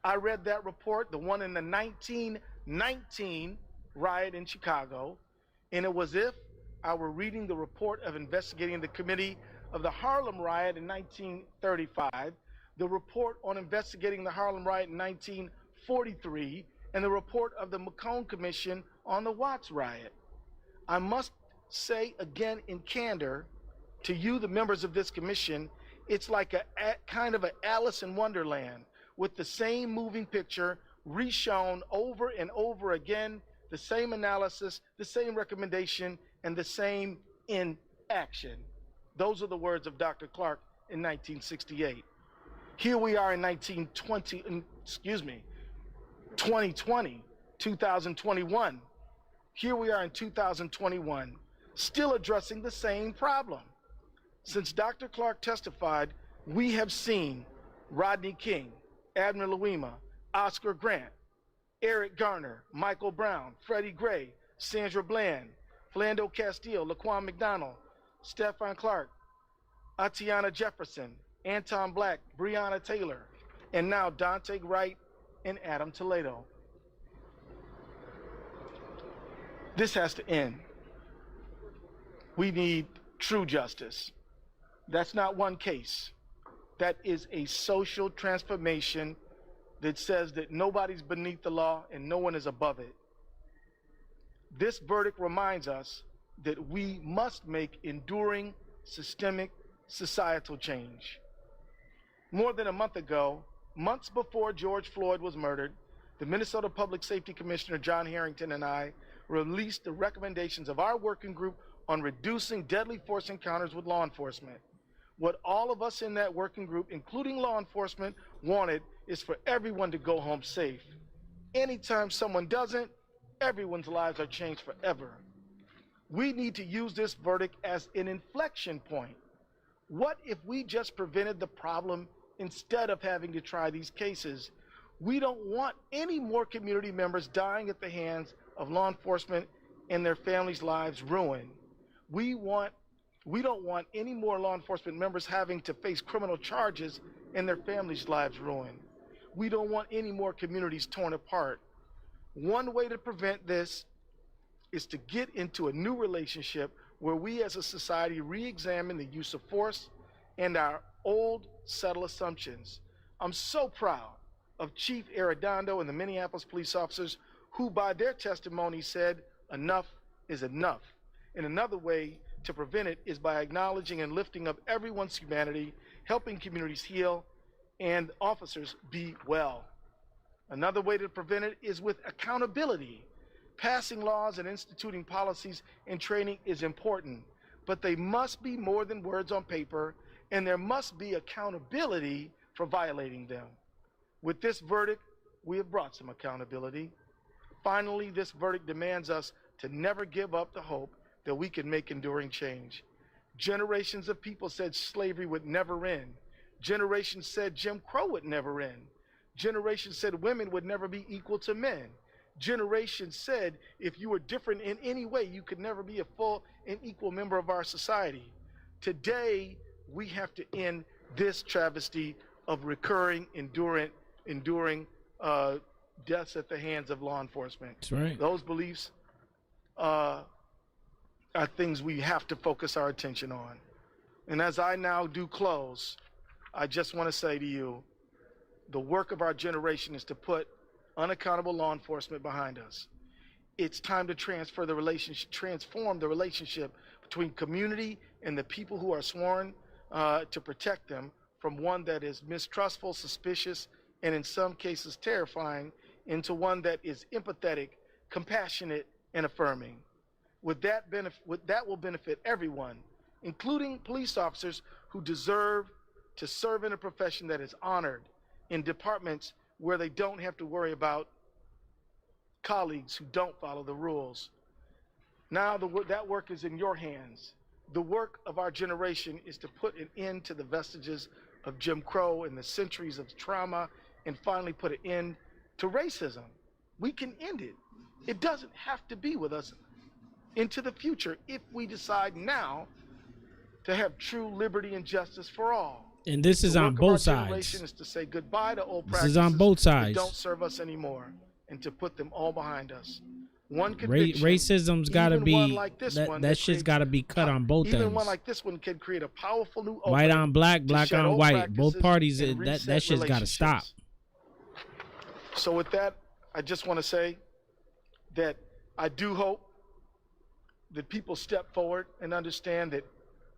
I read that report, the one in the 1919 riot in Chicago, and it was as if I were reading the report of investigating the committee of the Harlem riot in 1935, the report on investigating the Harlem riot in 1943, and the report of the McCone Commission on the Watts riot. I must say again in candor to you, the members of this commission, it's like a kind of an Alice in Wonderland with the same moving picture reshown over and over again, the same analysis, the same recommendation, and the same inaction. Those are the words of Dr. Clark in 1968. Here we are in 2021. Here we are in 2021, still addressing the same problem. Since Dr. Clark testified, we have seen Rodney King, Abner Louima, Oscar Grant, Eric Garner, Michael Brown, Freddie Gray, Sandra Bland, Philando Castile, Laquan McDonald, Stephon Clark, Atiana Jefferson, Anton Black, Breonna Taylor, and now Dante Wright and Adam Toledo. This has to end. We need true justice. That's not one case. That is a social transformation that says that nobody's beneath the law and no one is above it. This verdict reminds us that we must make enduring systemic societal change. More than a month ago, months before George Floyd was murdered, the Minnesota Public Safety Commissioner John Harrington and I released the recommendations of our working group on reducing deadly force encounters with law enforcement. What all of us in that working group, including law enforcement, wanted is for everyone to go home safe. Anytime someone doesn't, everyone's lives are changed forever. We need to use this verdict as an inflection point. What if we just prevented the problem instead of having to try these cases? We don't want any more community members dying at the hands of law enforcement and their families' lives ruined. We don't want any more law enforcement members having to face criminal charges and their families' lives ruined. We don't want any more communities torn apart. One way to prevent this is to get into a new relationship where we as a society re-examine the use of force and our old settled assumptions. I'm so proud of Chief Arredondo and the Minneapolis police officers who by their testimony said enough is enough. And another way to prevent it is by acknowledging and lifting up everyone's humanity, helping communities heal, and officers be well. Another way to prevent it is with accountability. Passing laws and instituting policies and training is important, but they must be more than words on paper, and there must be accountability for violating them. With this verdict, we have brought some accountability. Finally, this verdict demands us to never give up the hope that we can make enduring change. Generations of people said slavery would never end. Generations said Jim Crow would never end. Generations said women would never be equal to men. Generations said if you were different in any way, you could never be a full and equal member of our society. Today, we have to end this travesty of recurring, enduring deaths at the hands of law enforcement. That's right. Those beliefs are things we have to focus our attention on. And as I now do close, I just want to say to you, the work of our generation is to put unaccountable law enforcement behind us. It's time to transform the relationship between community and the people who are sworn to protect them from one that is mistrustful, suspicious, and in some cases terrifying, into one that is empathetic, compassionate, and affirming. That will benefit everyone, including police officers who deserve to serve in a profession that is honored, in departments where they don't have to worry about colleagues who don't follow the rules. Now that work is in your hands. The work of our generation is to put an end to the vestiges of Jim Crow and the centuries of trauma, and finally put an end to racism. We can end it. It doesn't have to be with us into the future if we decide now to have true liberty and justice for all. And this is on both sides. Generation is to say goodbye to old This practices is on both sides. that don't serve us anymore, and to put them all behind us. Racism's got to be that shit's got to be cut on both Even ends. one like this one can create a powerful new White on black, to black shed on old white. Both practices parties. and That reset shit's got to stop. relationships. So with that, I just want to say that I do hope that people step forward and understand that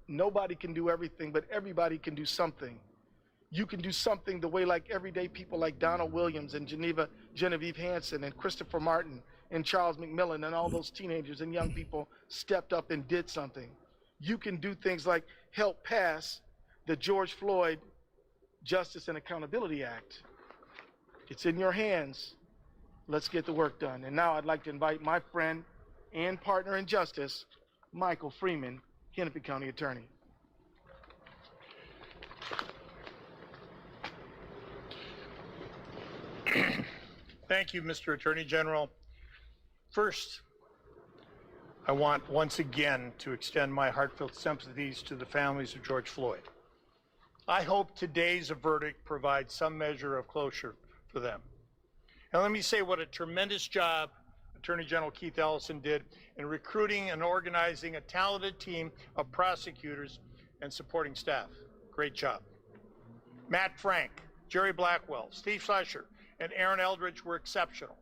nobody can do everything, but everybody can do something. You can do something the way like everyday people like Donald Williams and Genevieve Hanson and Christopher Martin and Charles McMillan and all those teenagers and young people stepped up and did something. You can do things like help pass the George Floyd Justice and Accountability Act. It's in your hands. Let's get the work done. And now I'd like to invite my friend and partner in justice, Michael Freeman, Hennepin County Attorney. Thank you, Mr. Attorney General. First, I want once again to extend my heartfelt sympathies to the families of George Floyd. I hope today's verdict provides some measure of closure for them. And let me say what a tremendous job Attorney General Keith Ellison did in recruiting and organizing a talented team of prosecutors and supporting staff. Great job. Matt Frank, Jerry Blackwell, Steve Schlescher, and Aaron Eldridge were exceptional.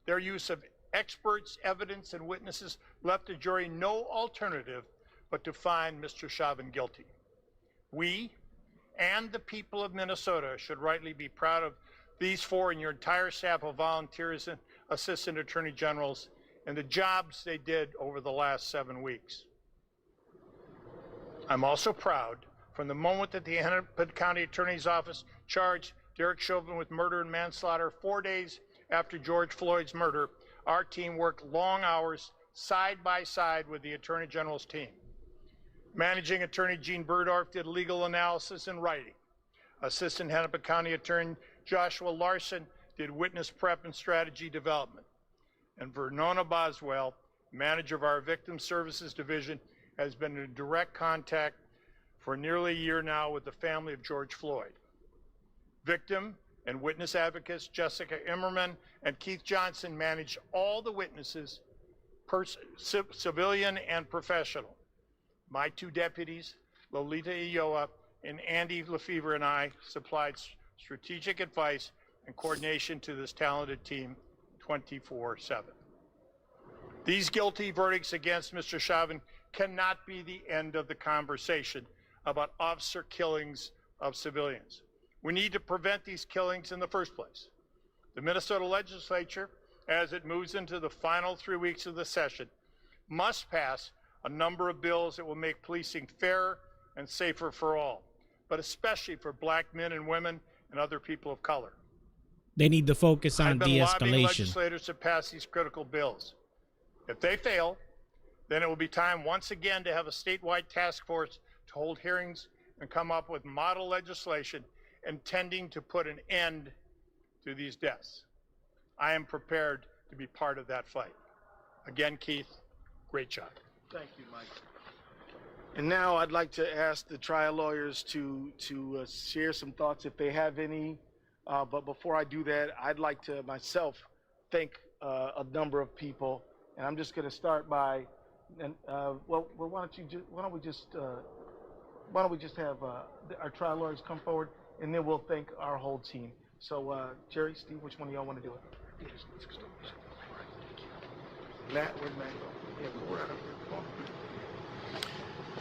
Their use of experts, evidence, and witnesses left the jury no alternative but to find Mr. Chauvin guilty. We and the people of Minnesota should rightly be proud of these four and your entire staff of volunteers and assistant attorney generals and the jobs they did over the last 7 weeks. I'm also proud from the moment that the Hennepin County Attorney's Office charged Derek Chauvin with murder and manslaughter 4 days after George Floyd's murder, our team worked long hours side by side with the Attorney General's team. Managing Attorney Gene Burdorf did legal analysis and writing. Assistant Hennepin County Attorney Joshua Larson did witness prep and strategy development. And Vernona Boswell, manager of our Victim Services Division, has been in direct contact for nearly a year now with the family of George Floyd. Victim and witness advocates Jessica Immerman and Keith Johnson managed all the witnesses, civilian and professional. My two deputies, Lolita Iowa and Andy Lefevre, and I supplied strategic advice and coordination to this talented team 24/7. These guilty verdicts against Mr. Chauvin cannot be the end of the conversation about officer killings of civilians. We need to prevent these killings in the first place. The Minnesota legislature, as it moves into the final 3 weeks of the session, must pass a number of bills that will make policing fairer and safer for all, but especially for black men and women and other people of color. They need to focus on I've been lobbying de-escalation. legislators to pass these critical bills. If they fail, then it will be time once again to have a statewide task force to hold hearings and come up with model legislation intending to put an end to these deaths. I am prepared to be part of that fight. Again, Keith, great job. Thank you, Mike. And now I'd like to ask the trial lawyers to share some thoughts if they have any But before I do that, I'd like to myself thank a number of people, and I'm just going to start by, why don't we just have our trial lawyers come forward, and then we'll thank our whole team. So, Jerry, Steve, which one of y'all want to do it? Matt, where'd Matt go? Yeah, go right up here.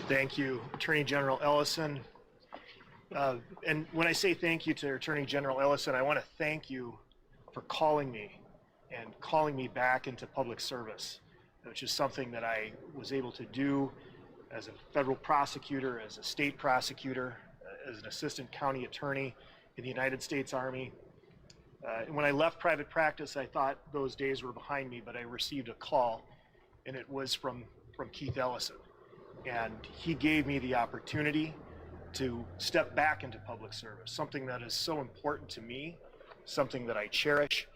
Thank you, Attorney General Ellison. And when I say thank you to Attorney General Ellison, I want to thank you for calling me and calling me back into public service, which is something that I was able to do as a federal prosecutor, as a state prosecutor, as an assistant county attorney in the United States Army. And when I left private practice, I thought those days were behind me, but I received a call, and it was from Keith Ellison. And he gave me the opportunity to step back into public service, something that is so important to me, something that I cherish.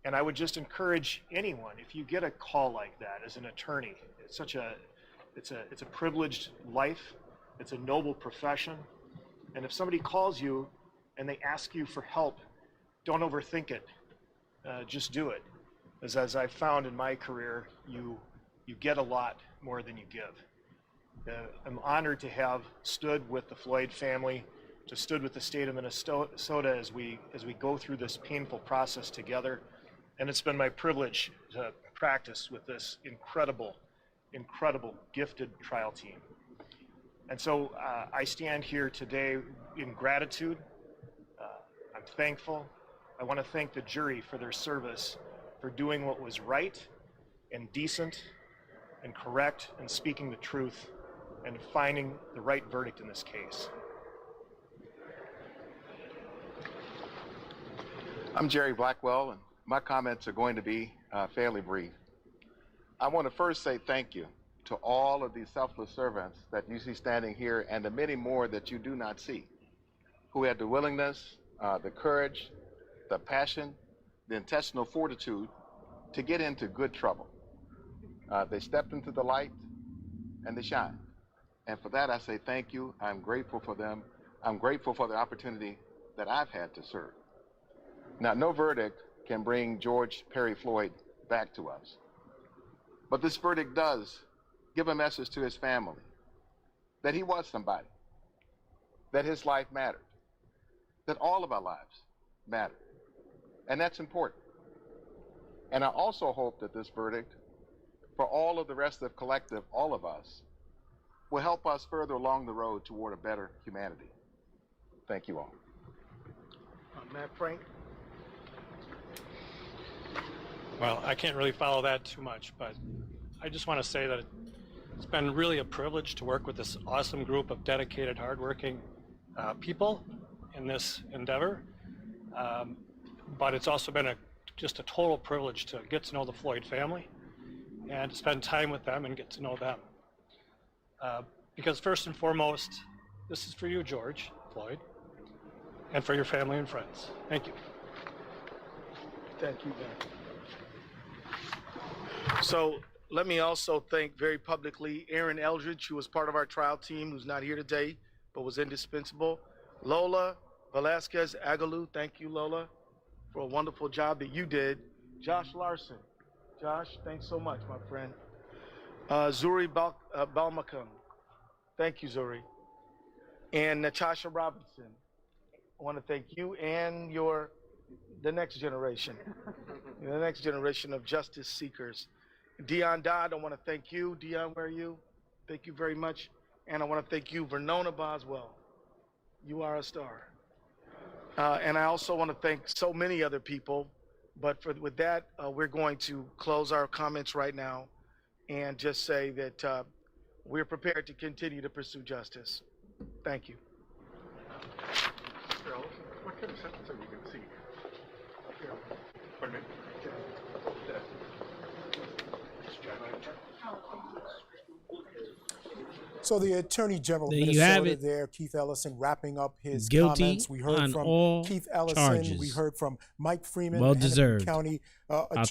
And I would just encourage anyone, if you get a call like that as an attorney, it's a privileged life, it's a noble profession. And if somebody calls you and they ask you for help, don't overthink it, just do it. As I've found in my career, you get a lot more than you give. I'm honored to have stood with the Floyd family, to stood with the state of Minnesota as we go through this painful process together. And it's been my privilege to practice with this incredible, gifted trial team. And so I stand here today in gratitude. I'm thankful. I want to thank the jury for their service, for doing what was right and decent and correct and speaking the truth and finding the right verdict in this case. I'm Jerry Blackwell, and my comments are going to be fairly brief. I want to first say thank you to all of these selfless servants that you see standing here and the many more that you do not see, who had the willingness, the courage, the passion, the intestinal fortitude to get into good trouble. They stepped into the light and they shine. And for that, I say thank you. I'm grateful for them. I'm grateful for the opportunity that I've had to serve. Now, no verdict can bring George Perry Floyd back to us. But this verdict does give a message to his family that he was somebody, that his life mattered, that all of our lives matter. And that's important. And I also hope that this verdict, for all of the rest of collective, all of us, will help us further along the road toward a better humanity. Thank you all. Matt Frank. Well, I can't really follow that too much, but I just want to say that it's been really a privilege to work with this awesome group of dedicated, hardworking people in this endeavor. But it's also been just a total privilege to get to know the Floyd family and to spend time with them and get to know them. Because first and foremost, this is for you, George Floyd, and for your family and friends. Thank you. Thank you, Ben. So let me also thank very publicly Aaron Eldridge, who was part of our trial team, who's not here today, but was indispensable. Lola Velasquez Agaloo, thank you, Lola, for a wonderful job that you did. Josh Larson. Josh, thanks so much, my friend. Zuri Balmakam. Thank you, Zuri. And Natasha Robinson. I want to thank you and the next generation, the next generation of justice seekers. Dion Dodd, I want to thank you. Dion, where are you? Thank you very much. And I want to thank you, Vernona Boswell. You are a star. And I also want to thank so many other people. But with that, we're going to close our comments right now and just say that we're prepared to continue to pursue justice. Thank you. What kind of sentence are we going to see? Pardon me? So the Attorney General of There you have Minnesota it. there, Keith Ellison, wrapping up his Guilty comments. We heard on from all Keith Ellison. charges. We heard from Mike Freeman, Well Hennepin deserved. County I'll